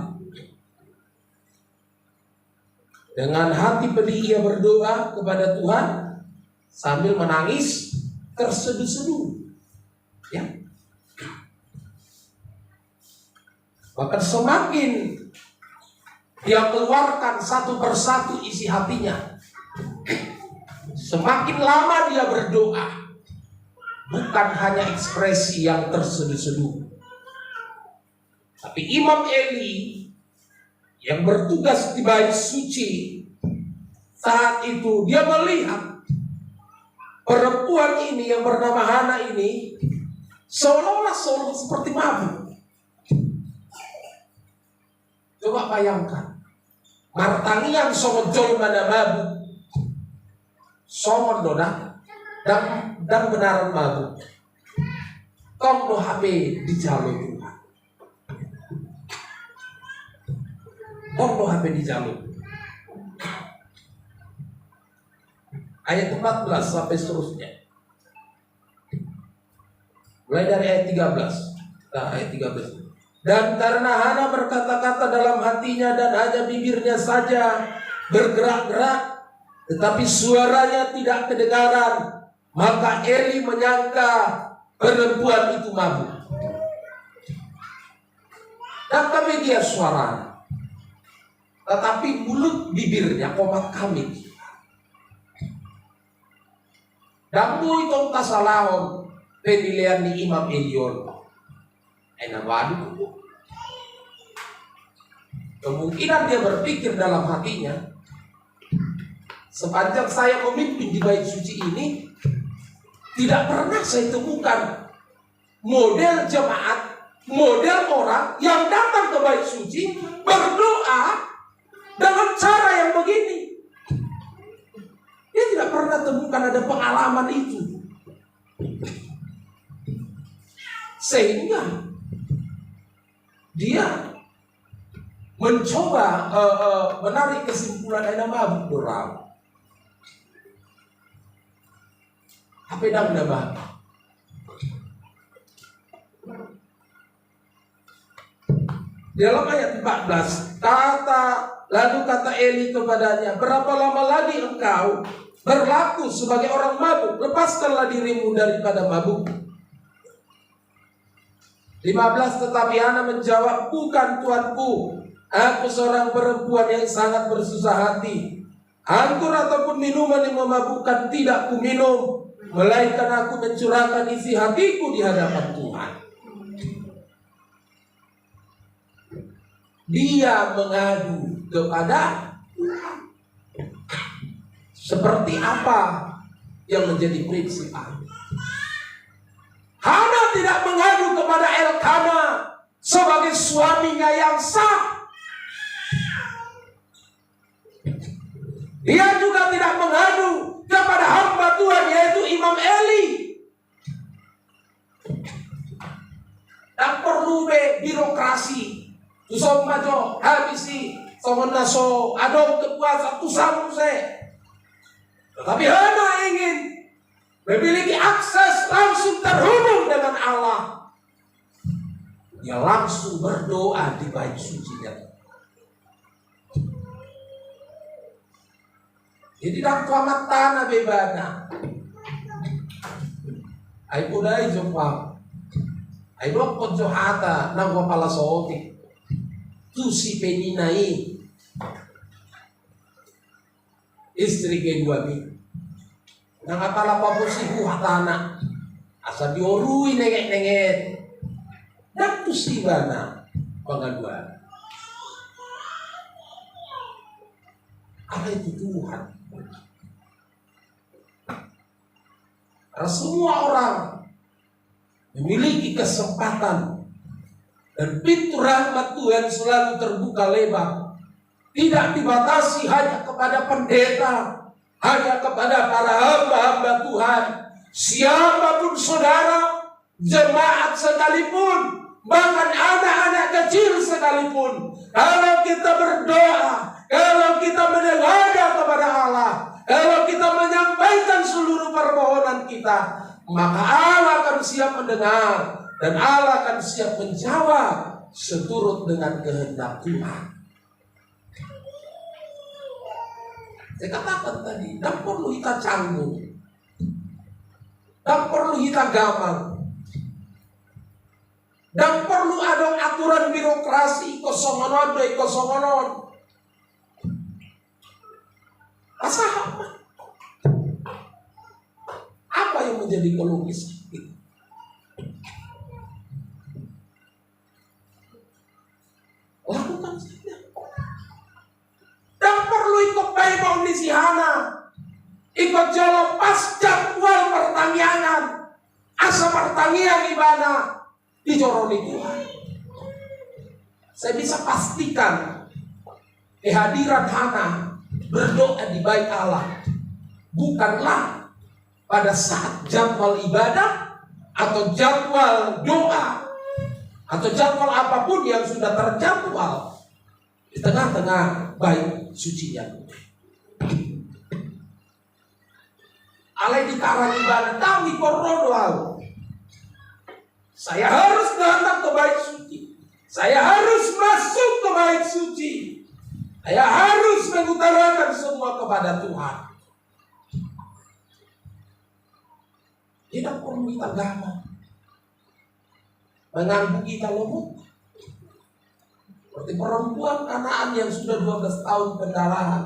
Dengan hati pedih ia berdoa kepada Tuhan sambil menangis terseduh-seduh. Ya. Bahkan semakin dia keluarkan satu persatu isi hatinya, semakin lama dia berdoa. Bukan hanya ekspresi yang terseduh-seduh, tapi Imam Eli yang bertugas di bait suci saat itu, dia melihat perempuan ini yang bernama Hana ini seolah-olah seperti mabuk. Coba bayangkan, martangian songon jol mana mabuk, songon dona dan benaran mabuk. Kong do HP di jalur Tuhan, kong do HP di jalur. Ayat 14 sampai seterusnya. Mulai dari ayat 13. Nah, ayat 13. Dan karena Hana berkata-kata dalam hatinya dan hanya bibirnya saja bergerak-gerak, tetapi suaranya tidak kedengaran, maka Eli menyangka perempuan itu mabuk. Dan kami dia suaranya, tetapi mulut bibirnya komat kami. Dan itu kasalahon penilaian di Imam Elion. Enak waduh. Kemungkinan dia berpikir dalam hatinya, sepanjang saya memimpin di bait suci ini, tidak pernah saya temukan model jemaat, model orang yang datang ke bait suci berdoa dengan cara yang begini. Dia tidak pernah temukan ada pengalaman itu. Sehingga dia mencoba menarik kesimpulan ada mabuk dorang. Apa yang mabuk? Dalam ayat 14, lalu kata Eli kepadanya, berapa lama lagi engkau berlaku sebagai orang mabuk? Lepaskanlah dirimu daripada mabuk. 15, tetapi Hana menjawab, bukan tuanku, aku seorang perempuan yang sangat bersusah hati. Anggur ataupun minuman yang memabukkan tidak ku minum, melainkan aku mencurahkan isi hatiku di hadapan Tuhan. Dia mengadu kepada Tuhan. Seperti apa yang menjadi prinsip Hana? Hana tidak mengadu kepada Elkana sebagai suaminya yang sah. Dia juga tidak mengadu kepada hamba Tuhan yaitu Imam Eli. Dan perlu birokrasi. Tusong majo habisi songon naso adong kepuasa tusang se. Tetapi Hana ingin memiliki akses langsung terhubung dengan Allah. Dia langsung berdoa di bait sucinya. Jadi dak tuamat tanah bebana. Ay punay jompa. Ay blok podjo hata nang wapala sooti. Tu si peninai. Istri kedua mi. Nang akala papusi buah tanah. Asa diorui nengek-nengek. Dan tu sibana pengaduan. Apa itu Tuhan? Karena semua orang memiliki kesempatan dan pintu rahmat Tuhan selalu terbuka lebar. Tidak dibatasi hanya kepada pendeta, hanya kepada para hamba-hamba Tuhan. Siapapun saudara, jemaat sekalipun, bahkan anak-anak kecil sekalipun, kalau kita berdoa, kalau kita menengadah kepada Allah, kalau kita menyampaikan seluruh permohonan kita, maka Allah akan siap mendengar dan Allah akan siap menjawab seturut dengan kehendak Tuhan. Saya katakan tadi, tidak perlu kita canggung, tidak perlu kita gamang, tidak perlu ada aturan birokrasi kosongonon. Apa yang menjadi kelogisan itu? Lakukan saja. Dan perlu ikut baik omnisihana, ikut jalan pas jadwal pertanian, asa pertanian ibadah dijoroni Tuhan. Saya bisa pastikan kehadiran Hana berdoa di bait Allah bukanlah pada saat jadwal ibadah atau jadwal doa atau jadwal apapun yang sudah terjadwal di tengah-tengah bait sucinya. Alai dikarang ibadah tahu korno. Saya harus datang ke bait suci. Saya harus masuk ke bait suci. Saya harus mengutarakan semua kepada Tuhan. Tidak perlu kita gamang. Mengganggu kita loh. Seperti perempuan kanaan yang sudah 12 tahun pendarahan.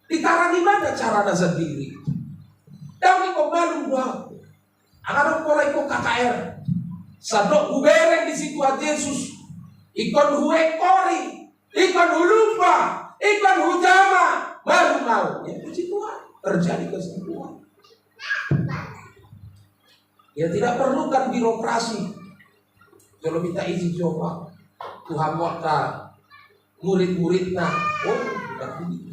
Dikarang ibadah caranya sendiri. Dan kok malu doang. Akan mulai kok KKR. Sadok ubereng di situ Yesus. Ikon huwe kori. Ikon hulupa. Ikon hujama. Baru mau. Ya puji Tuhan. Terjadi kesembuhan. Ya tidak perlukan birokrasi. Kalau minta izin coba. Tuhan wakta murid-muridnya. Oh bukan begitu.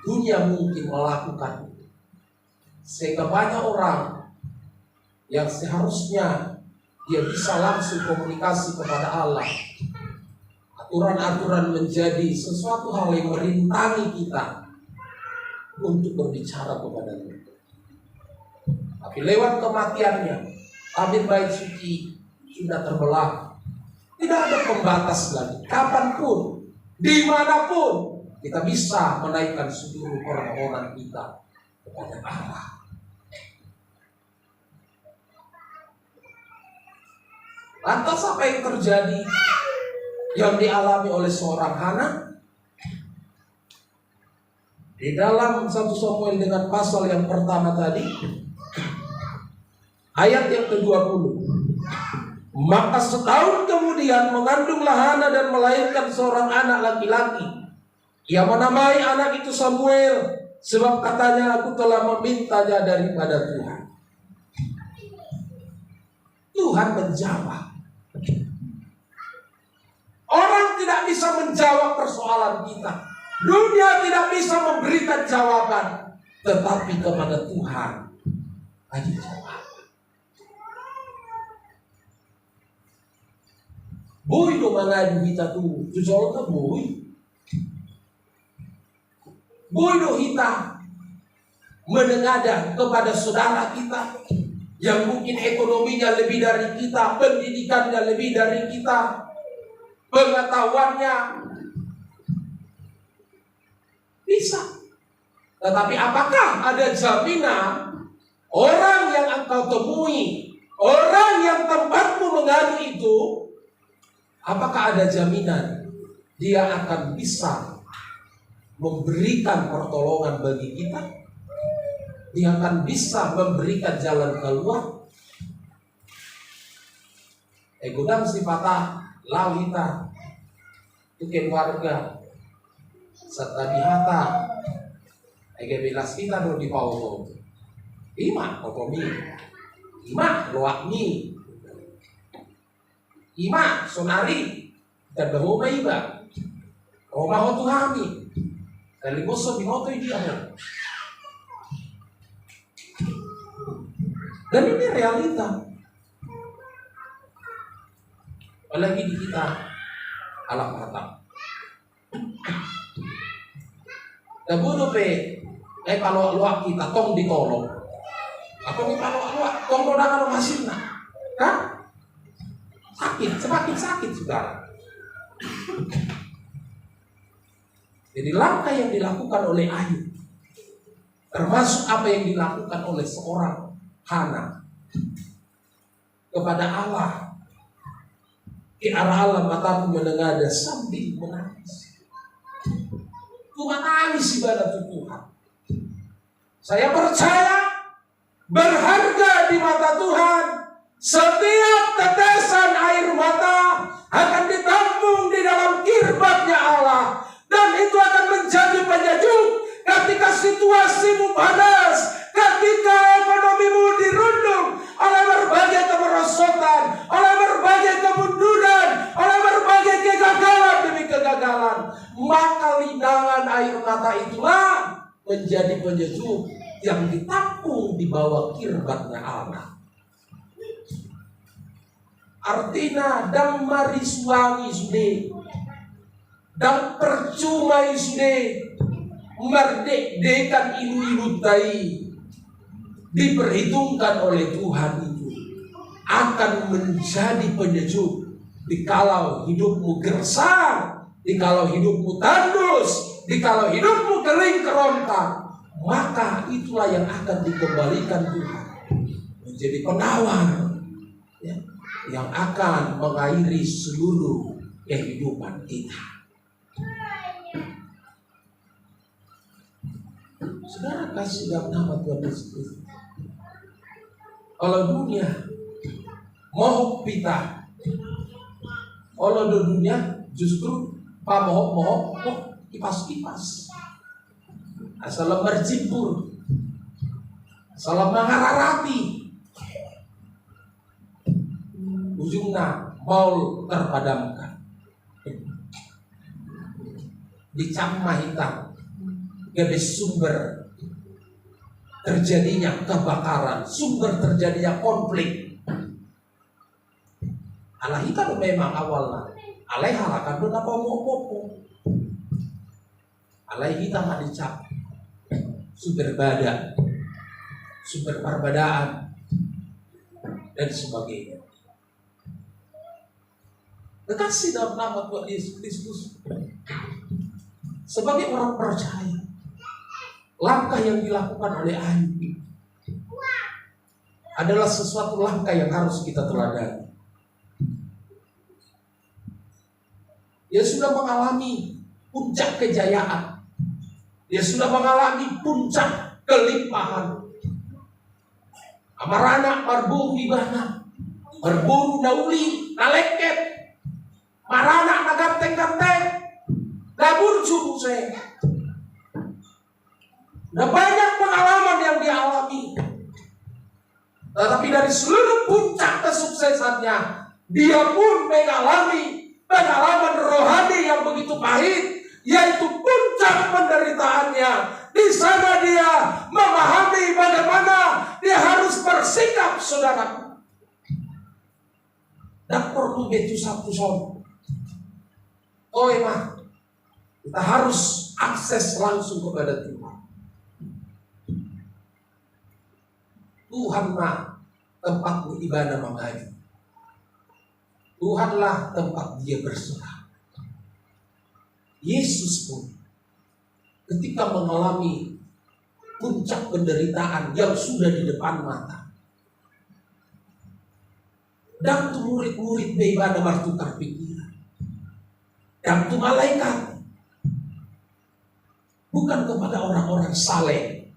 Dunia mungkin melakukan. Sehingga banyak orang yang seharusnya dia bisa langsung komunikasi kepada Allah. Aturan-aturan menjadi sesuatu hal yang merintangi kita untuk berbicara kepada Tuhan. Tapi lewat kematiannya, tabir bait suci sudah terbelah. Tidak ada pembatas lagi. Kapanpun, dimanapun, kita bisa menaikkan seluruh permohonan kita kepada Allah. Lantas apa yang terjadi yang dialami oleh seorang Hana? Di dalam 1 Samuel dengan pasal yang pertama tadi, ayat yang ke-20. Maka setahun kemudian mengandunglah Hana dan melahirkan seorang anak laki-laki. Ia menamai anak itu Samuel, sebab katanya aku telah memintanya daripada Tuhan. Tuhan menjawab. Orang tidak bisa menjawab persoalan kita. Dunia tidak bisa memberikan jawaban. Tetapi kepada Tuhan ada jawaban. Boy do mangadu kita tuh. Jujur ke boy. Boy do kita menengadah kepada saudara kita yang mungkin ekonominya lebih dari kita, pendidikannya lebih dari kita, pengetahuannya bisa. Tetapi apakah ada jaminan orang yang engkau temui, orang yang tempatmu mengadu itu, apakah ada jaminan dia akan bisa memberikan pertolongan bagi kita. Dia akan bisa memberikan jalan keluar. Godang sifata lawita tuken warga serta dihata belas kita do di pauto ima kotomi ima loakmi ima sonari dan bahuma iba Roma ho Tuhami kaligoso binoto dia. Dan ini realita. Apalagi di kita alam mata. Nabuno pe kalau luak kita tong ditolong. Apa nih kalau luak tong rodakan hasilnya? Kan? Sakit, semakin sakit saudara. Jadi langkah yang dilakukan oleh Ayub, termasuk apa yang dilakukan oleh seorang Hana kepada Allah, ke arah Allah mataku menengadah sambil menangis. Tuhan nangis ibadah Tuhan. Saya percaya berharga di mata Tuhan. Setiap tetesan air mata akan ditampung di dalam kirbatnya Allah. Dan itu akan menjadi penyejuk ketika situasimu panas, ketika ekonomimu dirundung oleh berbagai kemerosotan, oleh berbagai kemunduran, oleh berbagai kegagalan demi kegagalan. Maka linangan air mata itulah menjadi penyejuk yang ditampung di bawah kirbatnya Allah. Artinya dang marisuangi sude, dang percuma sude, merdekkan ilu-ilu tai diperhitungkan oleh Tuhan itu akan menjadi penyejuk dikalau hidupmu gersang, dikalau hidupmu tandus, dikalau hidupmu kering kerontang. Maka itulah yang akan dikembalikan Tuhan menjadi penawar ya, yang akan mengairi seluruh kehidupan kita. Saudara kasih dalam nama Tuhan Yesus. Kalau dunia mohok pita, kalau dunia justru mohok kipas-kipas. Asal bercimpur, asal mengararati, ujungnya mau terpadamkan. Dicamah hitam, gede sumber terjadinya kebakaran, sumber terjadinya konflik. Alah kita memang awalnya, alai halakan do napa opo-opo. Alai kita mah dicap sumber badan, sumber perbedaan, dan sebagainya. Kekasih dalam nama Tuhan Yesus Kristus, sebagai orang percaya, langkah yang dilakukan oleh Ayub adalah sesuatu langkah yang harus kita teladani. Dia sudah mengalami puncak kejayaan. Dia sudah mengalami puncak kelimpahan. Amarana marburu ibana, berburu nauli, naleket, marana naganteng-ganteng, dabur subuh saya. Nah, banyak pengalaman yang dialami. Tetapi dari seluruh puncak kesuksesannya, dia pun mengalami pengalaman rohani yang begitu pahit, yaitu puncak penderitaannya. Di sana dia memahami bagaimana dia harus bersikap, saudara. Dan perlu betul satu son. Oh emang kita harus akses langsung kepada Tuhan. Tuhanlah tempat ibadah mengaji. Tuhanlah tempat dia berserah. Yesus pun ketika mengalami puncak penderitaan yang sudah di depan mata, dan tu murid-murid beribadah bertukar pikiran, dan tu malaikat bukan kepada orang-orang saleh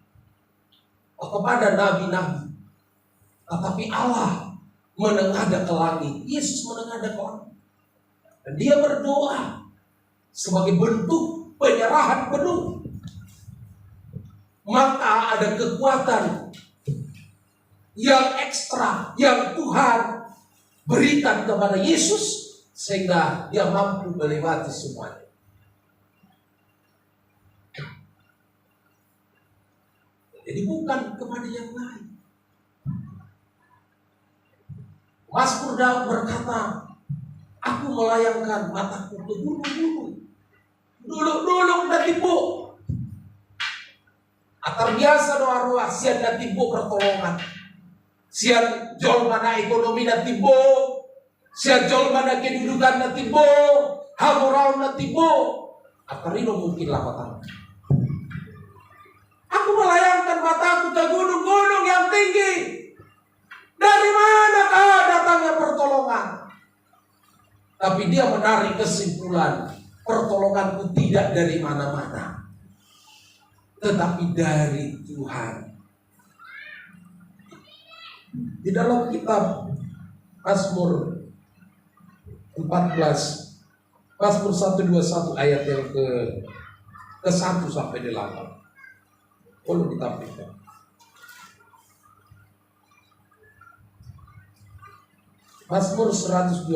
atau kepada nabi-nabi, tetapi Allah menengadah ke langit. Yesus menengadah ke langit, dan dia berdoa sebagai bentuk penyerahan penuh. Maka ada kekuatan yang ekstra yang Tuhan berikan kepada Yesus, sehingga dia mampu melewati semuanya. Jadi bukan kepada yang lain. Mazmur Daud berkata, aku melayangkan mataku ke gunung-gunung, duluk-duluk dan tibuk. Atar biasa doa roh sian dan tibuk pertolongan. Sian jol mana ekonomi dan tibuk, sian jol mana kedudukan dan tibuk, hamurau dan tibuk. Atar ini mungkinlah petang. Aku melayangkan mataku ke gunung-gunung yang tinggi. Dari manakah datangnya pertolongan? Tapi dia menarik kesimpulan, pertolonganku tidak dari mana-mana, tetapi dari Tuhan. Di dalam kitab Mazmur 14, Mazmur 121 ayat yang ke 1 sampai 8. Perlu ditampilkan. Mazmur 121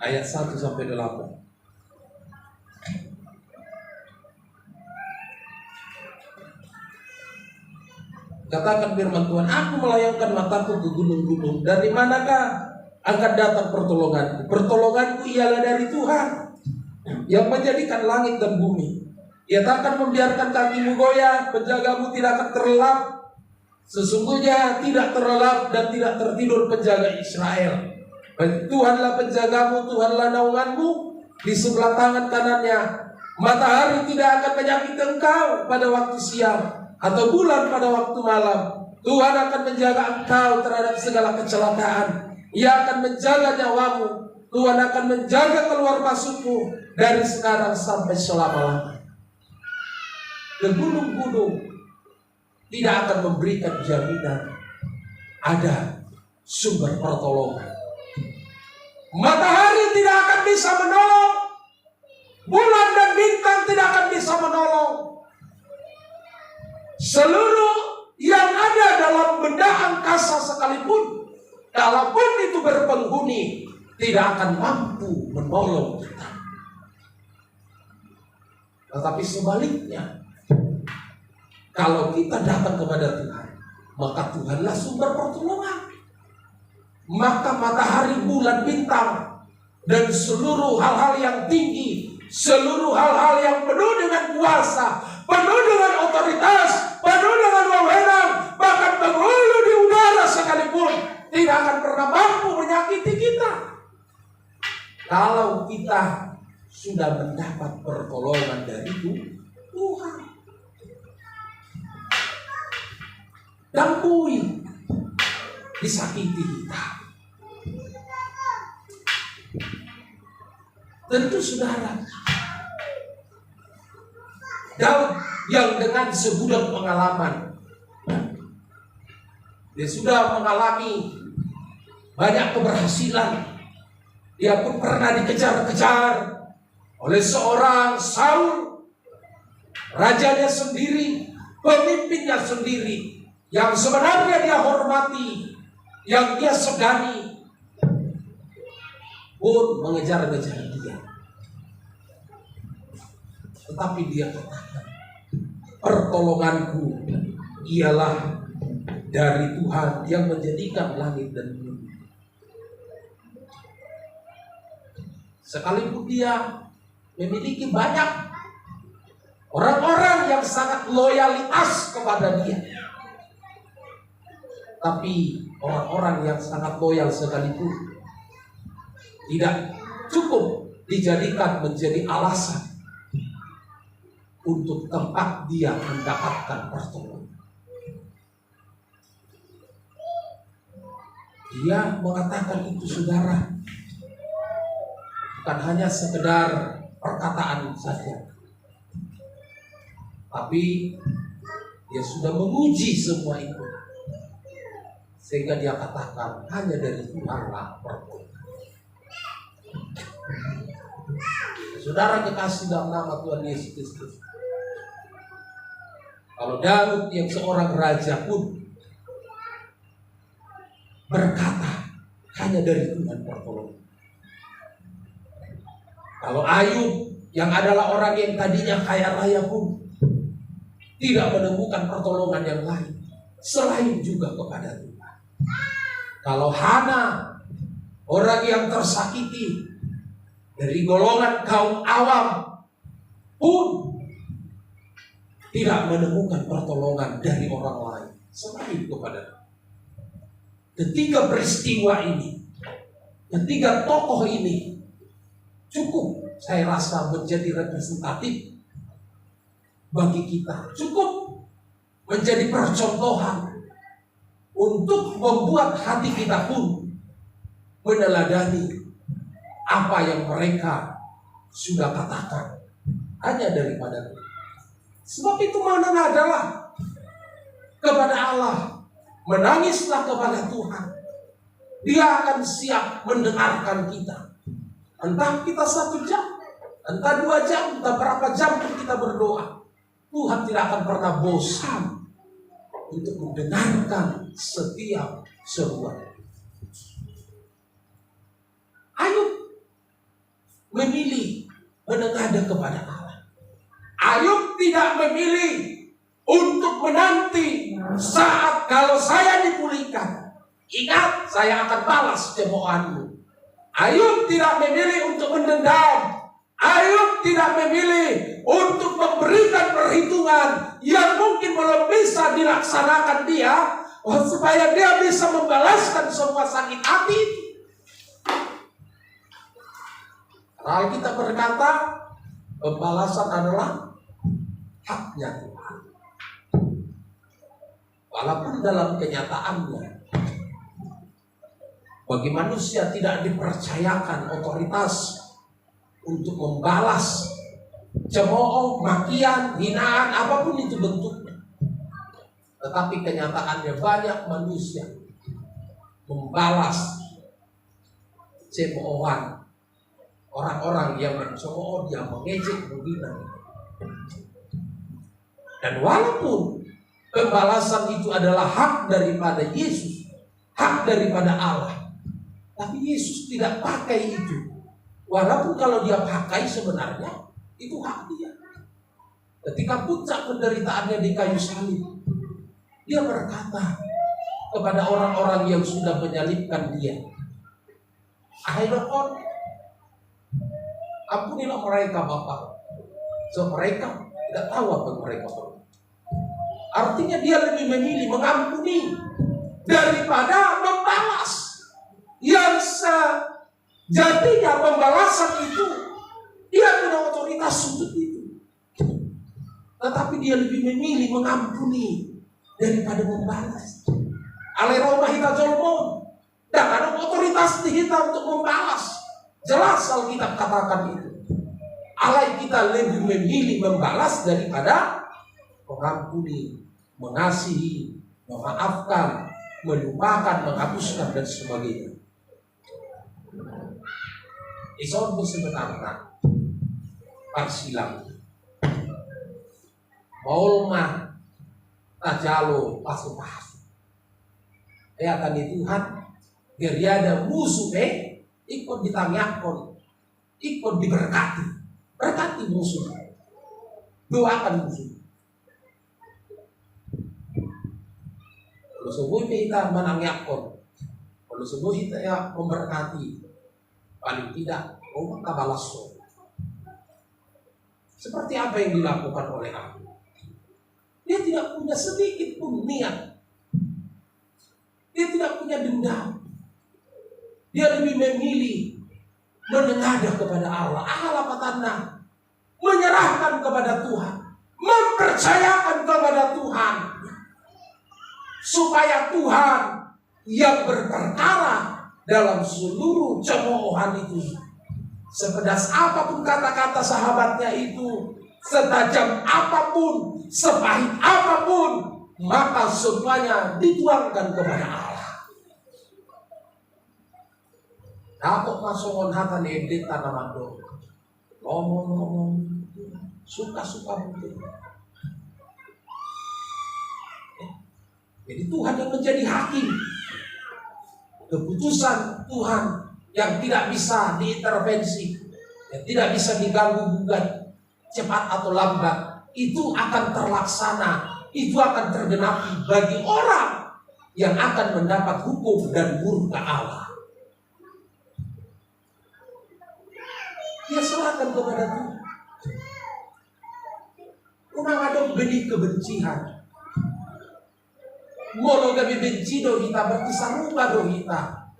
ayat 1 sampai 8. Katakan firman Tuhan, aku melayangkan mataku ke gunung-gunung. Dari manakah akan datang pertolonganku? Pertolonganku ialah dari Tuhan yang menjadikan langit dan bumi. Ia tak akan membiarkan kakimu goyah, penjagamu tidak akan terlelap. Sesungguhnya tidak terlelap dan tidak tertidur penjaga Israel. Tuhanlah penjagamu, Tuhanlah naunganmu di sebelah tangan kanannya. Matahari tidak akan menyakiti engkau pada waktu siang, atau bulan pada waktu malam. Tuhan akan menjaga engkau terhadap segala kecelakaan. Ia akan menjaga nyawamu. Tuhan akan menjaga keluar masukmu dari sekarang sampai selama-lamanya. Ke gunung-gunung tidak akan memberikan jaminan ada sumber pertolongan. Matahari tidak akan bisa menolong, bulan dan bintang tidak akan bisa menolong. Seluruh yang ada dalam benda angkasa sekalipun, kalaupun itu berpenghuni, tidak akan mampu menolong kita. Tetapi sebaliknya, kalau kita datang kepada Tuhan, maka Tuhanlah sumber pertolongan. Maka matahari, bulan, bintang, dan seluruh hal-hal yang tinggi, seluruh hal-hal yang penuh dengan kuasa, penuh dengan otoritas, penuh dengan wewenang, bahkan penghulu di udara sekalipun tidak akan pernah mampu menyakiti kita, kalau kita sudah mendapat pertolongan dari Tuhan. Dan bui disakiti kita. Tentu saudara, Daud yang dengan segudang pengalaman, dia sudah mengalami banyak keberhasilan. Dia pun pernah dikejar-kejar oleh seorang Saul, rajanya sendiri, pemimpinnya sendiri, yang sebenarnya dia hormati, yang dia segani, pun mengejar-ngejar dia. Tetapi dia katakan, pertolonganku ialah dari Tuhan yang menjadikan langit dan bumi. Sekalipun dia memiliki banyak orang-orang yang sangat loyalitas kepada dia, tapi orang-orang yang sangat loyal sekalipun tidak cukup dijadikan menjadi alasan untuk tempat dia mendapatkan pertolongan. Dia mengatakan itu, saudara, bukan hanya sekedar perkataan saja. Tapi dia sudah menguji semua itu, sehingga dia katakan hanya dari Tuhanlah pertolongan. Saudara kekasih dalam nama Tuhan Yesus Kristus, kalau Daud yang seorang raja pun berkata hanya dari Tuhan pertolongan. Kalau Ayub yang adalah orang yang tadinya kaya raya pun tidak menemukan pertolongan yang lain selain juga kepada Tuhan. Kalau Hana, orang yang tersakiti dari golongan kaum awam pun tidak menemukan pertolongan dari orang lain selain kepada Tuhan. Ketiga peristiwa ini, ketiga tokoh ini cukup saya rasa menjadi representatif bagi kita, cukup menjadi percontohan untuk membuat hati kita pun meneladani apa yang mereka sudah katakan hanya daripada Tuhan. Sebab itu mana adalah kepada Allah, menangislah kepada Tuhan. Dia akan siap mendengarkan kita. Entah kita 1 jam, entah 2 jam, entah berapa jam pun kita berdoa, Tuhan tidak akan pernah bosan untuk mendengarkan setiap seruan. Ayub memilih menengadah kepada Allah. Ayub tidak memilih untuk menanti saat kalau saya dipulihkan, ingat saya akan balas cemoohanmu. Ayub tidak memilih untuk mendendam. Ayub tidak memilih untuk memberikan perhitungan yang mungkin belum bisa dilaksanakan dia, supaya dia bisa membalaskan semua sakit hati. Alkitab berkata pembalasan adalah haknya Tuhan. Walaupun dalam kenyataannya bagi manusia tidak dipercayakan otoritas untuk membalas cemooh, makian, hinaan, apapun itu bentuknya. Tetapi kenyataannya banyak manusia membalas cemoohan orang-orang yang mencemooh dia, mengejek, menghina. Dan walaupun pembalasan itu adalah hak daripada Yesus, hak daripada Allah, tapi Yesus tidak pakai itu. Walaupun kalau dia pakai sebenarnya itu hak dia. Ketika puncak penderitaannya di kayu salib, dia berkata kepada orang-orang yang sudah menyalibkan dia, "Hai Lord, ampunilah mereka Bapa, sebab mereka tidak tahu apa yang mereka perlu." Artinya dia lebih memilih mengampuni daripada membalas. Yang sejatinya pembalasan itu dia punya otoritas untuk itu, tetapi dia lebih memilih mengampuni daripada membalas. Aleroma hita jolmon, dan ada otoritas di kita untuk membalas. Jelas Alkitab katakan itu. Allah kita lebih memilih membalas daripada mengampuni, mengasihi, memaafkan, melupakan, menghapuskan dan sebagainya. Ison sebenarnya parsilang maulma tajalo pasu-pasu. Akan di Tuhan geriada musuh ikut ditamiakon, ikut diberkati, berkati musuh, doakan musuh. Kalau semua kita menangiakon, kalau semua kita ya memberkati, paling tidak kita balas. Seperti apa yang dilakukan oleh Ayub. Dia tidak punya sedikit pun niat. Dia tidak punya dendam. Dia lebih memilih menengadah kepada Allah. Allah apa tanda? Menyerahkan kepada Tuhan, mempercayakan kepada Tuhan, supaya Tuhan yang berperkara dalam seluruh cemoohan itu sepedas apapun kata-kata sahabatnya itu, setajam apapun, sepahit apapun, maka semuanya dituangkan kepada Allah. Dapat masuk hatan edit tanaman do, ngomong suka-suka mungkin. Jadi Tuhan yang menjadi hakim. Keputusan Tuhan yang tidak bisa diintervensi, yang tidak bisa diganggu-gugat, cepat atau lambat, itu akan terlaksana, itu akan tergenapi bagi orang yang akan mendapat hukum dan murka Allah. Dia serahkan kepada Tuhan. Unang ada benih kebencian. Molo gabi benci do kita berarti sarupa do kita.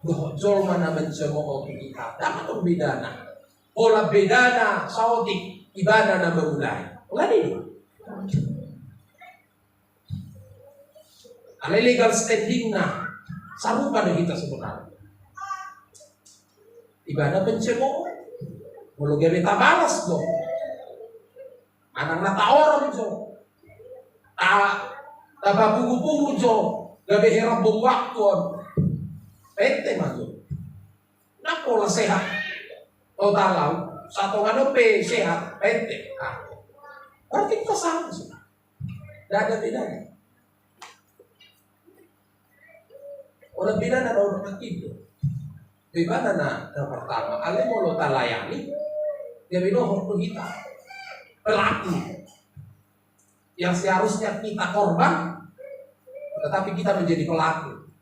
Doh jol mana mencemooh kita. Dapat dong bedana. Olah bedana sautik ibadah na memulai. Olah ini. Ala legal standing na sarupa do kita sebenarnya. Ibadah pencemooh. Molo gabi tabalas do. Anak nata orang jo. Taba pugu-pugu jo, gabi hirap bong waktuan, pente majo. Nakola sehat, o talaw, satu ngano pe sehat, pente. Berarti kita sama sudah, tidak ada bedanya. Orang bedanya ada orang itu. Bagaimana na pertama, ale molo talayani, dia bilang waktu kita pelaku. Yang seharusnya kita korban, tetapi kita menjadi pelaku.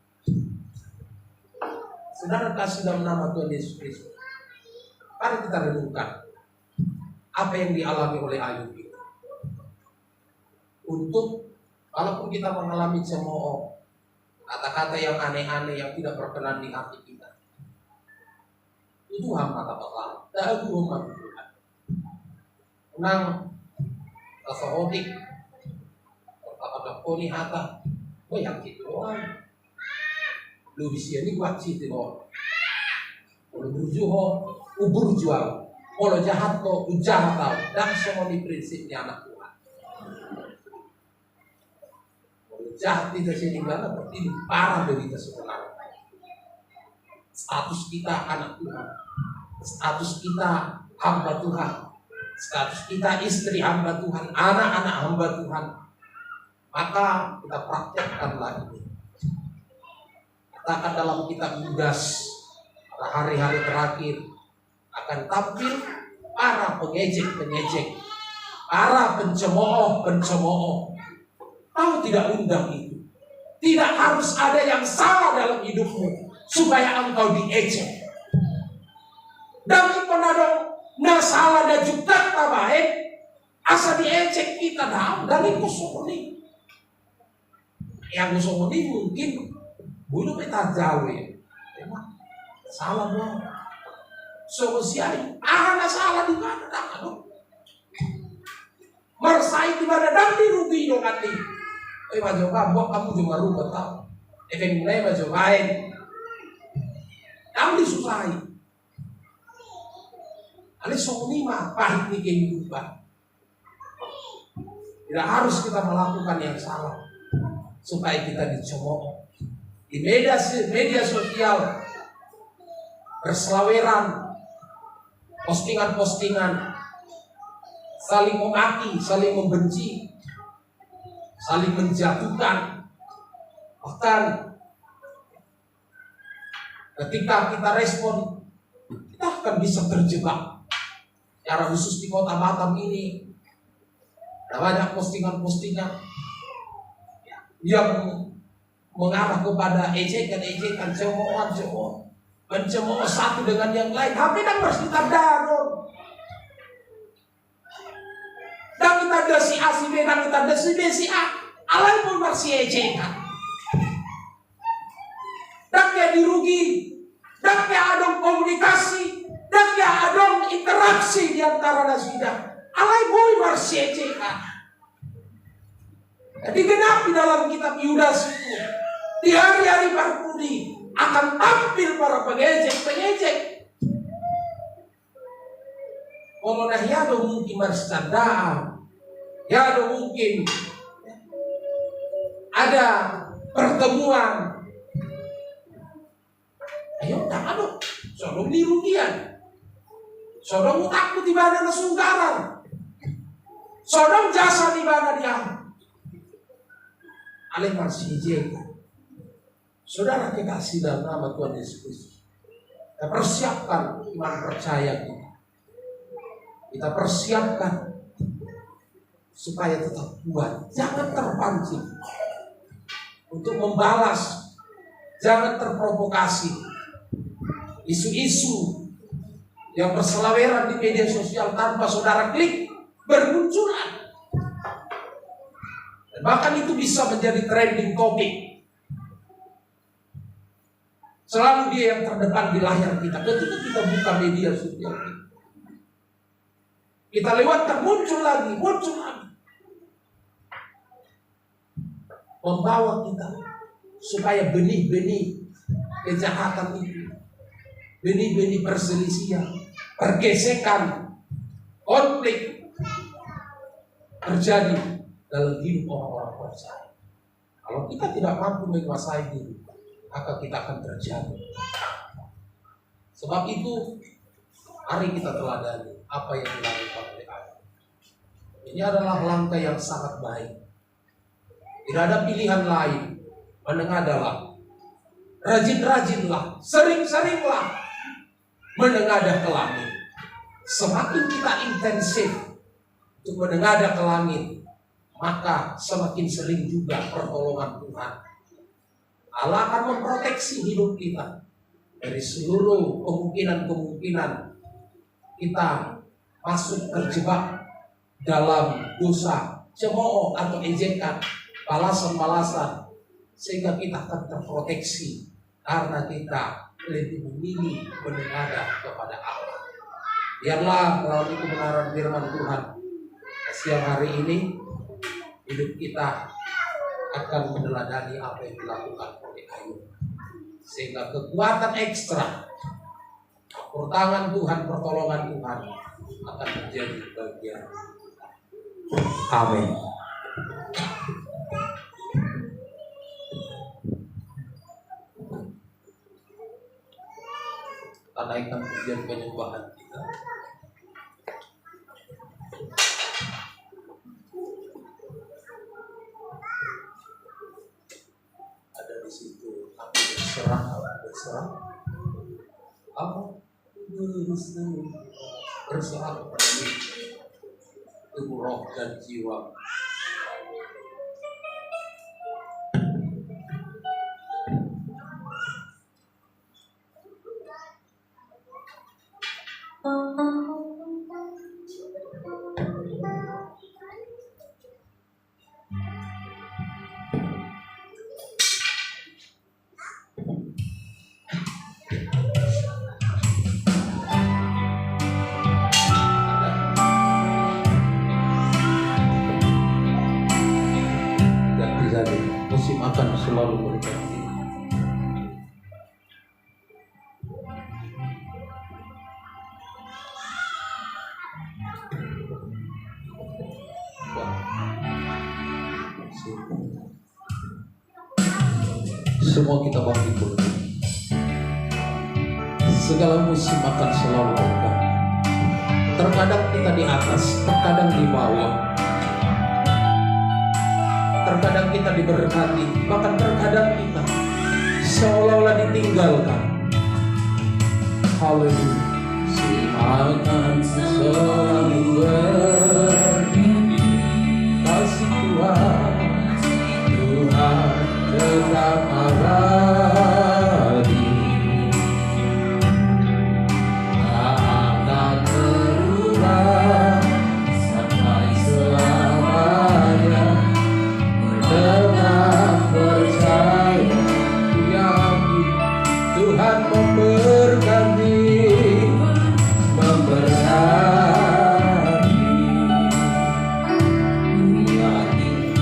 Saudara kasih dalam nama Tuhan Yesus Kristus, mari kita renungkan apa yang dialami oleh Ayub itu. Untuk walaupun kita mengalami cemooh, kata-kata yang aneh-aneh yang tidak berkenan di hati kita, itu hamba kata Allah. Dagu umat Tuhan. Menang kasahodik. Ada koni hata, yang gitu doang. Lu bisa ni buat citi doang. Kalau berjuho, berjual. Kalau jahat to, jahat tau. Dan semua di prinsipnya anak Tuhan. Kalau jahat tidak sini mana, berarti parah dari kita sebenarnya. Status kita anak Tuhan, status kita hamba Tuhan, status kita istri hamba Tuhan, anak-anak hamba Tuhan. Maka kita praktekkanlah ini. Katakan dalam kitab Yudas pada hari-hari terakhir akan tampil para pengejek-pengejek, para pencemooh. Tahu tidak undang itu. Tidak harus ada yang salah dalam hidupmu supaya engkau diejek. Dan penadong na salah dan juga tak baik asa diejek kita dah. Dan itu suni. Yang musuh ini mungkin bulu peta jauh ya, emang salah dong. Solusinya, anak salah di mana dah dong? Mersai di mana dah dirugi dong nanti. Maju buat kamu cuma rumah tahu. Efek mulai maju main, kamu disusahi. Ada soni mah pahit nih kehidupan. Tidak harus kita melakukan yang salah supaya kita dicemooh. Di media sosial berselaweran, postingan-postingan, saling memaki, saling membenci, saling menjatuhkan. Bahkan ketika kita respon, kita akan bisa terjebak. Secara khusus di kota Batam ini, ada banyak postingan-postingan yang mengarah kepada ejekan, cemoohan, mencemooh satu dengan yang lain. Tapi dan harus kita darun. Dan kita ada si A, si B, dan kita ada si B, si A. Alai pun masih ejekan. Dan dia dirugi. Dan dia ada komunikasi. Dan dia ada interaksi di antara nasidah. Alai pun masih ejekan. Jadi genapi dalam kitab Yudas itu. Di hari-hari berpudi akan tampil para pengejek. Kalau ya mungkin bercandaan, ya mungkin ada pertemuan. Ayo tak ada, sodong dirugian, sodong takut di mana nasungkaran, sodong jasa di mana dia. Alih masih jaga. Saudara kekasih dalam nama Tuhan Yesus Kristus, kita persiapkan iman percaya kita. Kita persiapkan supaya tetap kuat, jangan terpancing untuk membalas, jangan terprovokasi isu-isu yang berselaweran di media sosial tanpa saudara klik bermunculan. Dan bahkan itu bisa menjadi trending topik. Selalu dia yang terdepan di layar kita. Ketika kita buka media sosial kita lewatkan, muncul lagi. Membawa kita supaya benih-benih kejahatan itu, benih-benih perselisihan, pergesekan, konflik terjadi dalam hidup orang-orang percaya. Kalau kita tidak mampu menguasai diri, maka kita akan terjatuh. Sebab itu, mari kita teladani apa yang dilakukan oleh Allah. Ini adalah langkah yang sangat baik. Tidak ada pilihan lain. Menengadalah, rajin-rajinlah, sering-seringlah menengadah ke langit. Semakin kita intensif untuk menengadah ke langit, maka semakin sering juga pertolongan Tuhan. Allah akan memproteksi hidup kita dari seluruh kemungkinan-kemungkinan kita masuk terjebak dalam dosa, cemooh atau ejekan, balasan-balasan, sehingga kita akan terproteksi karena kita lebih memilih menengadah kepada Allah. Biarlah melalui kebenaran firman Tuhan siang hari ini hidup kita akan meneladani apa yang dilakukan oleh Ayub, sehingga kekuatan ekstra, pertolongan Tuhan, pertolongan Tuhan akan menjadi bagian. Amin. Kita naikkan pujian penyembahan kita. Ada di situ, aku berserah, aku berserah kepada tubuh, roh dan jiwa. Musim akan selalu berganti. Semua kita bangkit berdiri. Segala musim akan selalu berganti. Terkadang kita di atas, terkadang di bawah. Terkadang kita diberkati, bahkan terkadang kita seolah-olah ditinggalkan. Haleluya. Silakan selalu berdiri, kasih Tuhan, Tuhan tetap abadi, tak akan berubah sampai selamanya. Tetap percaya, yakin Tuhan memberkati, memberkati, yakin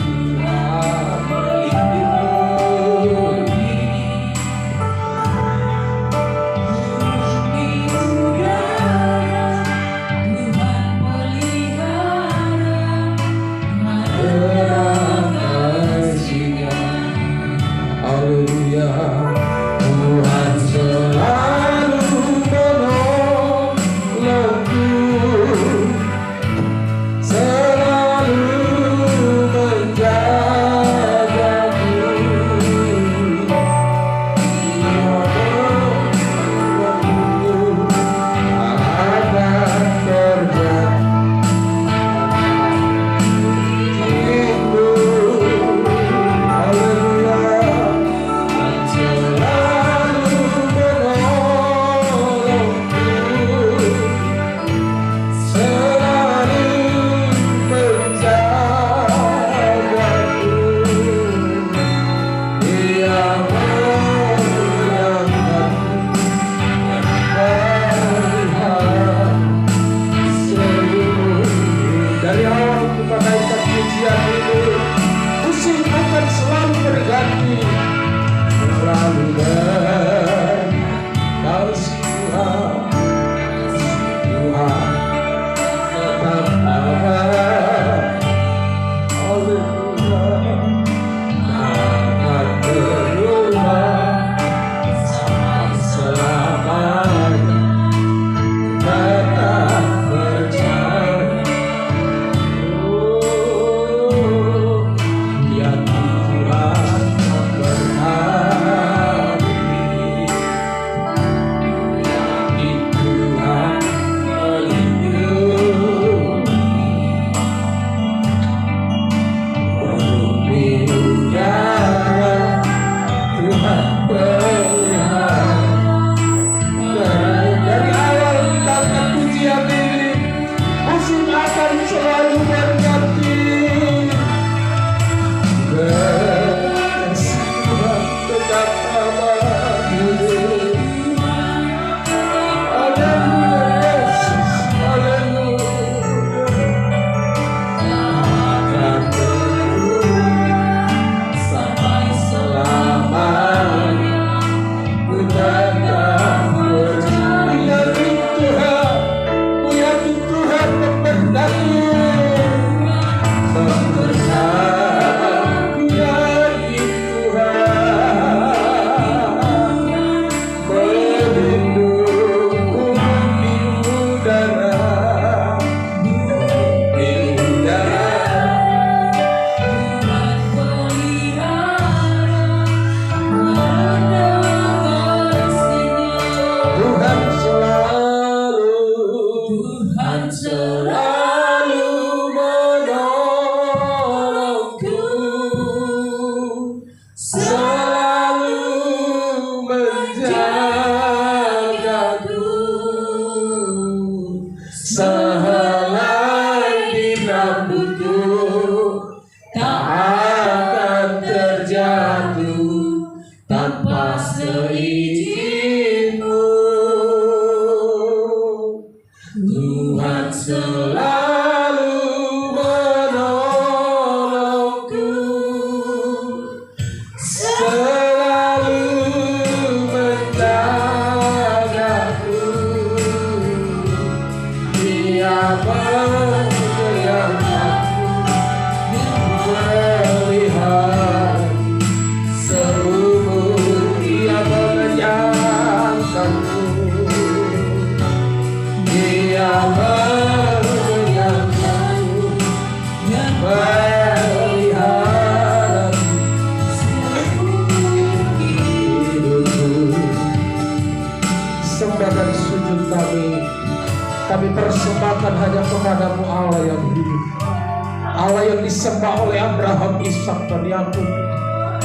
Abraham, Ishak dan Yakub.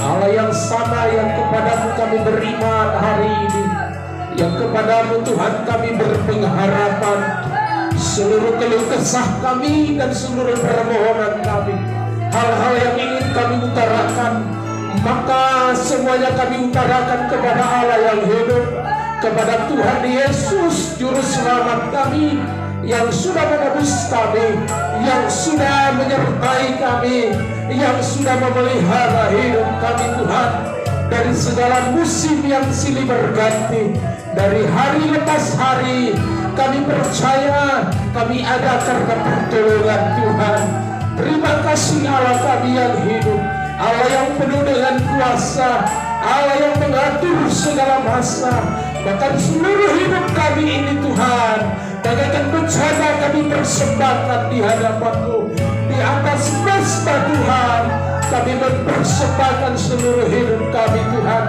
Allah yang sama yang kepadamu kami beriman hari ini, yang kepadamu Tuhan kami berpengharapan. Seluruh keluh kesah kami dan seluruh permohonan kami, hal-hal yang ingin kami utarakan, maka semuanya kami utarakan kepada Allah yang hidup, kepada Tuhan Yesus Juru Selamat kami, yang sudah menebus kami, yang sudah menyertai kami, yang sudah memelihara hidup kami Tuhan dari segala musim yang silih berganti, dari hari lepas hari. Kami percaya kami ada karena pertolongan Tuhan. Terima kasih Allah kami yang hidup, Allah yang penuh dengan kuasa, Allah yang mengatur segala masa. Bahkan seluruh hidup kami ini Tuhan, bagaikan bencana kami persembahkan di hadapan-Mu. Di atas semesta Tuhan, kami mempersembahkan seluruh hidup kami Tuhan.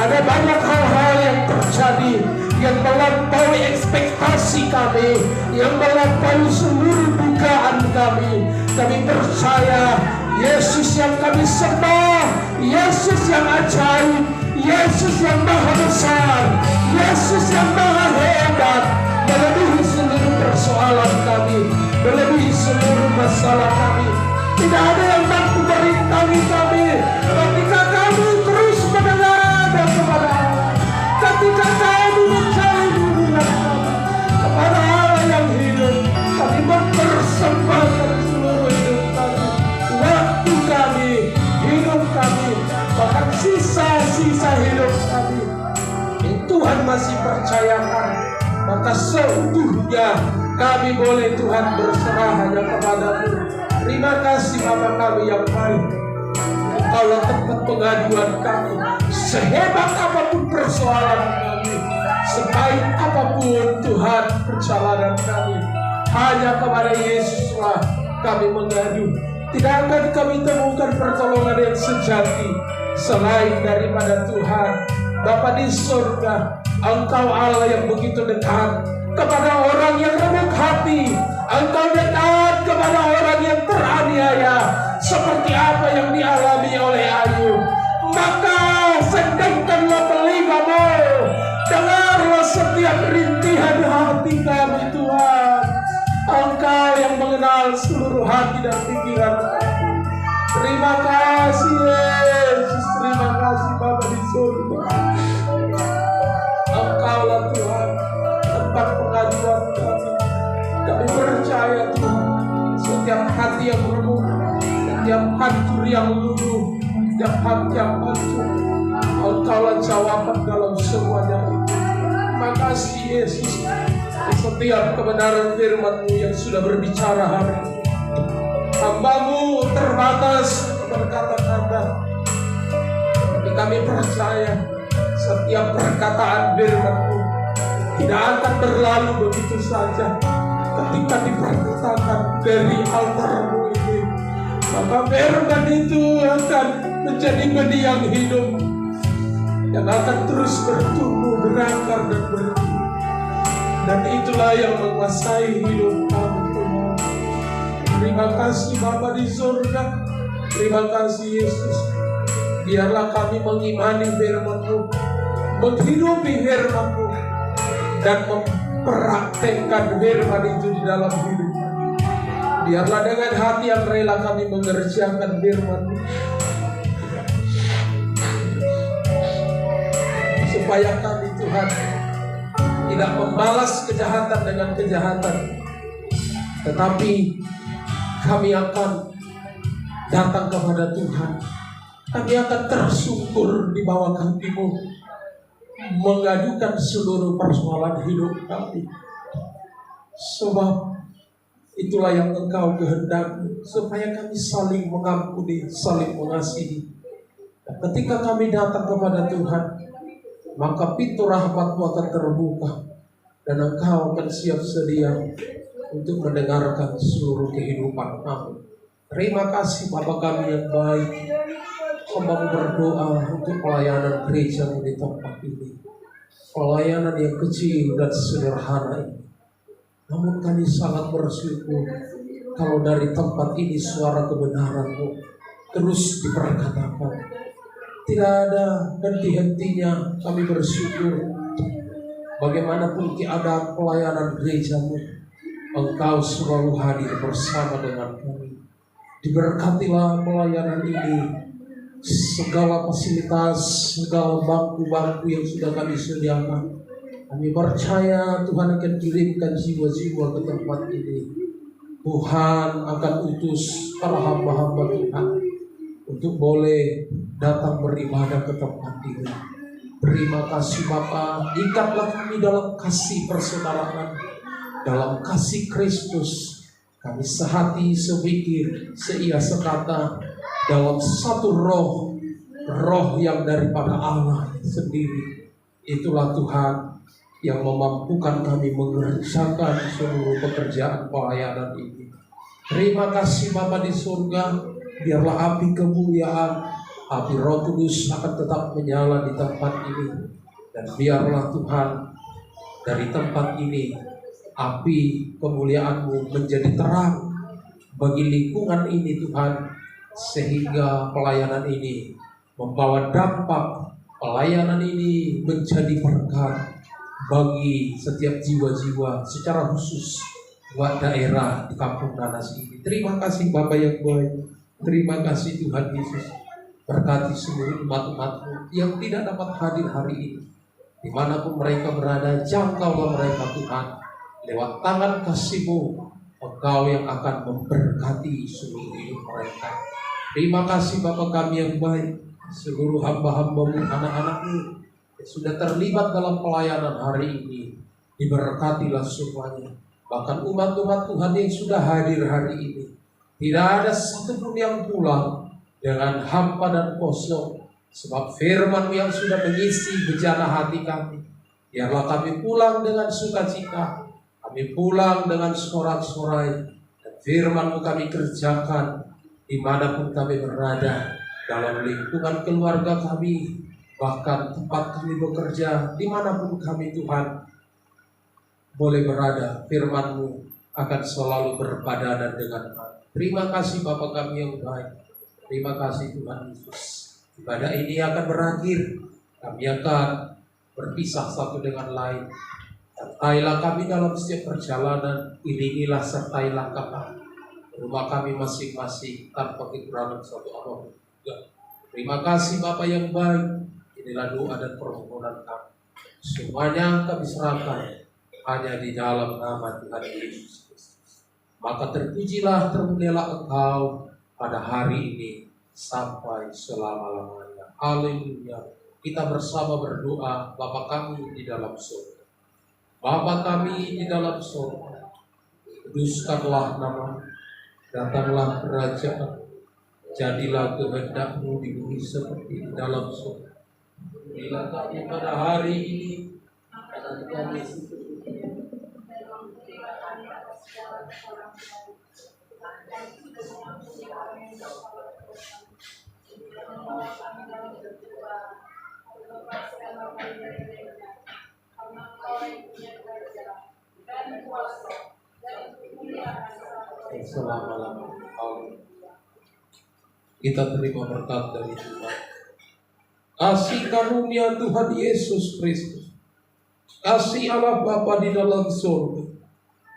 Ada banyak hal-hal yang terjadi, yang melampaui ekspektasi kami, yang melampaui seluruh dugaan kami. Kami percaya Yesus yang kami sembah, Yesus yang ajaib, Yesus yang maha besar, Yesus yang maha hebat, melebihi seluruh persoalan kami, melebihi seluruh masalah kami. Tidak ada yang mampu merintangi kami ketika kami terus mendengar kepada Allah, ketika kami mencari dunia kami kepada Allah yang hidup. Kami mempersembahkan seluruh hidup kami, waktu kami, hidup kami, bahkan sisa-sisa hidup kami yang Tuhan masih percayakan. Maka seutuhnya kami boleh Tuhan berserah hanya kepada-Mu. Terima kasih Bapa kami yang baik. Engkaulah tempat pengaduan kami. Sehebat apapun persoalan kami, sebaik apapun Tuhan perjalanan kami, hanya kepada Yesuslah kami mengadu. Tidak akan kami temukan pertolongan yang sejati selain daripada Tuhan. Bapa di surga, Engkau Allah yang begitu dekat kepada orang yang remuk hati. Engkau dekat kepada orang yang teraniaya, seperti apa yang dialami oleh Ayub. Maka sedangkanlah telinga-Mu, dengarlah setiap rintihan hati kami Tuhan. Engkau yang mengenal seluruh hati dan pikiran kami. Terima kasih Yesus, terima kasih Bapa di surga. Engkaulah Tuhan tempat pengaduan kami. Kami percaya Tuhan, setiap hati yang remuk, setiap hancur yang luluh, setiap hati yang hancur, Engkaulah jawaban dalam semuanya itu. Terima kasih Yesus, setiap kebenaran firman-Mu yang sudah berbicara hari ini. Hamba-Mu terbatas berkata-kata, tapi kami percaya setiap perkataan firman-Mu tidak akan berlalu begitu saja. Ketika diperkatakan dari altar-Mu ini, maka firman itu akan menjadi benih yang hidup, yang akan terus bertumbuh, berakar dan bertumbuh. Dan itulah yang menguasai hidup kami Tuhan. Terima kasih Bapa di surga, terima kasih Yesus. Biarlah kami mengimani firman-Mu, menghidupi firman-Mu, dan mempraktekkan firman itu di dalam hidup. Biarlah dengan hati yang rela kami mengerjakan firman-Mu, supaya kami Tuhan tidak membalas kejahatan dengan kejahatan, tetapi kami akan datang kepada Tuhan. Kami akan tersungkur di bawah kaki-Mu, mengadukan seluruh persoalan hidup kami. Sebab itulah yang Engkau kehendaki, supaya kami saling mengampuni, saling mengasihi. Dan ketika kami datang kepada Tuhan, maka pintu rahmat-Mu akan terbuka, dan Engkau akan siap sedia untuk mendengarkan seluruh kehidupan kami. Terima kasih Bapa kami yang baik. Hamba berdoa untuk pelayanan gereja di tempat ini, pelayanan yang kecil dan sederhana ini. Namun kami sangat bersyukur kalau dari tempat ini suara kebenaran-Mu terus diperkatakan. Tidak ada henti-hentinya kami bersyukur. Bagaimanapun keadaan pelayanan gerejamu, Engkau selalu hadir bersama dengan kami. Diberkatilah pelayanan ini. Segala fasilitas, segala bangku-bangku yang sudah kami sediakan, kami percaya Tuhan akan kirimkan jiwa-jiwa ke tempat ini. Tuhan akan utus para hamba-hamba Tuhan untuk boleh datang beribadah ke tempat ini. Terima kasih Bapa, ikatlah kami dalam kasih persaudaraan, dalam kasih Kristus. Kami sehati, sepikir, seia sekata, dalam satu roh yang daripada Allah sendiri. Itulah Tuhan yang memampukan kami mengerjakan seluruh pekerjaan pelayanan ini. Terima kasih Bapa di surga, biarlah api kemuliaan, api Roh Kudus akan tetap menyala di tempat ini. Dan biarlah Tuhan, dari tempat ini api kemuliaan-Mu menjadi terang bagi lingkungan ini Tuhan, sehingga pelayanan ini membawa dampak, pelayanan ini menjadi berkat bagi setiap jiwa-jiwa, secara khusus buat daerah di Kampung Nanas ini. Terima kasih Bapa yang baik. Terima kasih Tuhan Yesus. Berkati seluruh umat-umat-Mu yang tidak dapat hadir hari ini, dimanapun mereka berada. Jangkaulah mereka Tuhan, lewat tangan kasih-Mu. Engkau yang akan memberkati seluruh hidup mereka. Terima kasih Bapa kami yang baik, seluruh hamba-hamba-Mu, anak-anak-Mu yang sudah terlibat dalam pelayanan hari ini. Diberkatilah semuanya. Bahkan umat-umat Tuhan yang sudah hadir hari ini, tidak ada satupun yang pulang dengan hampa dan kosong, sebab firman-Mu yang sudah mengisi bejana hati kami. Biarlah kami pulang dengan sukacita, kami pulang dengan sorak-sorai, dan firman-Mu kami kerjakan dimanapun kami berada, dalam lingkungan keluarga kami, bahkan tempat kami bekerja, dimanapun kami Tuhan boleh berada. Firman-Mu akan selalu berpadanan dengan kami. Terima kasih Bapa kami yang baik. Terima kasih Tuhan Yesus. Ibadah ini akan berakhir, kami akan berpisah satu dengan lain. Sertailah kami dalam setiap perjalanan, iringilah sertailah kami rumah kami masing-masing tanpa kekurangan satu apapun. Terima kasih Bapa yang baik. Inilah doa dan permohonan kami. Semuanya kami serahkan hanya di dalam nama Tuhan Yesus Kristus. Maka terpujilah, termulialah Engkau pada hari ini sampai selama-lamanya. Haleluya. Kita bersama berdoa. Bapa kami di dalam surga, Bapa kami di dalam surga, kuduskanlah nama, datanglah kerajaan, jadilah kehendak-Mu di bumi seperti di dalam surga. Bila kami pada hari ini, karena kami selama-lamanya. Kita terima berkat dari Tuhan. Kasih karunia Tuhan Yesus Kristus, kasih Allah Bapa di dalam surga,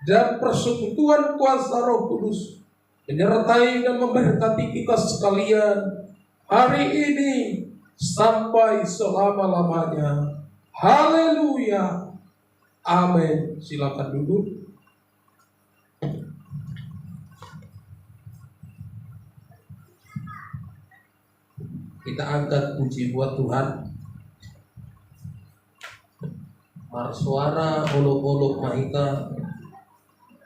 dan persekutuan kuasa Roh Kudus menyertai dan memberkati kita sekalian hari ini sampai selama-lamanya. Haleluya. Amin. Silakan duduk. Kita angkat puji buat Tuhan. Marsuara olok-olok mahita,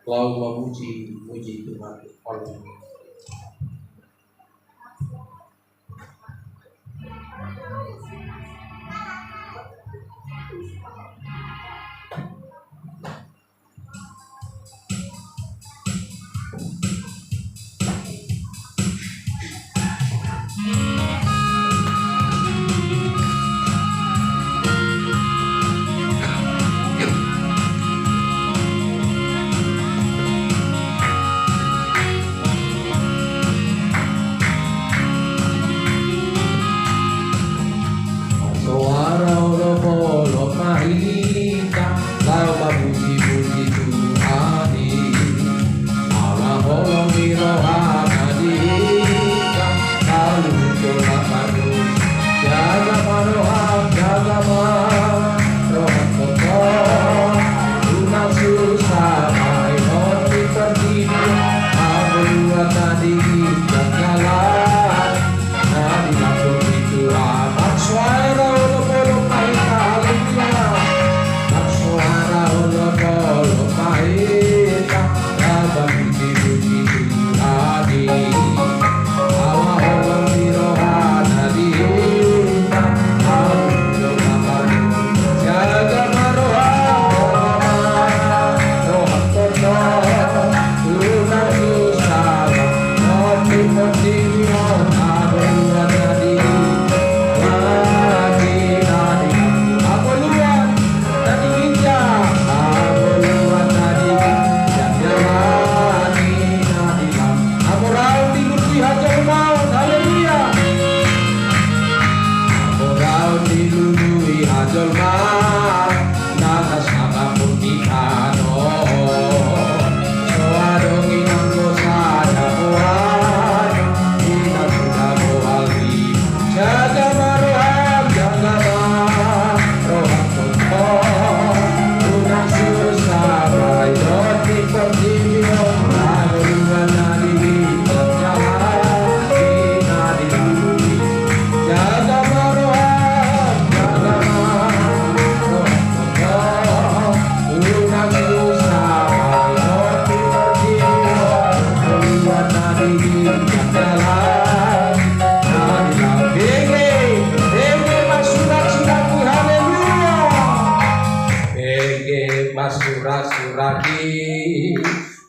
lau memuji Tuhan. Haleluya.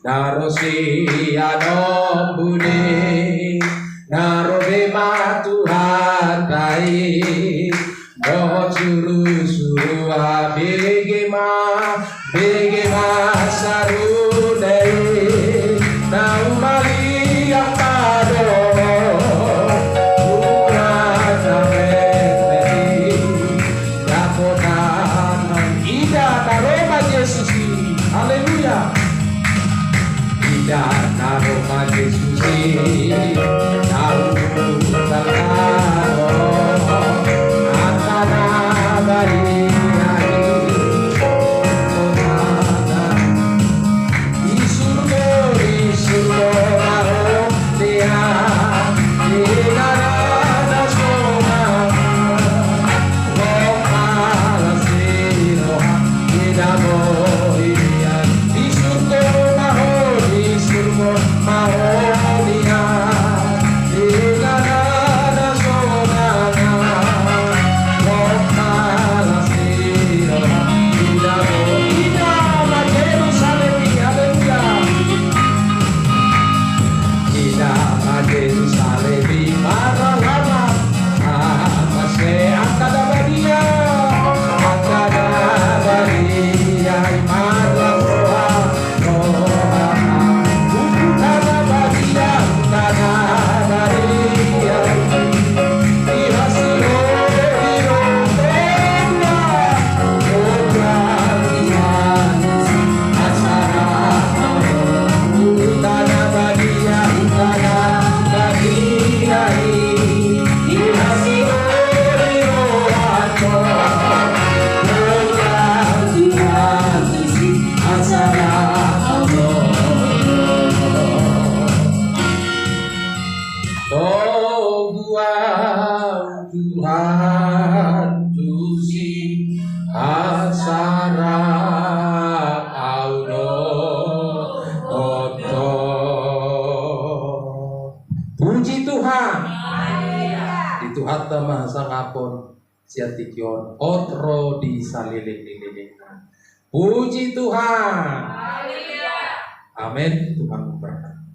narosi anombune, narobe Tuhan baik, doh suru begema sarudai, naumali yang pado, bukan meti, dakotan ida naroma Yesus, haleluya. Dan aroma Yesus tahu antara bari di surga dia di nara soma malasino tidak bohian di surga Mahonia Ilana Sonana Mokalasino Idamo Idama Jerusalem Haleluya Idama Jerusalem Maralama Amase Akadabadia Akadabadia Imarasoha Tuhan Tusi asara auno oto. Puji Tuhan. Di Tuhan temah sangapun siatikion otro di saliling-liling. Puji Tuhan. Amin. Tuhan memberkati.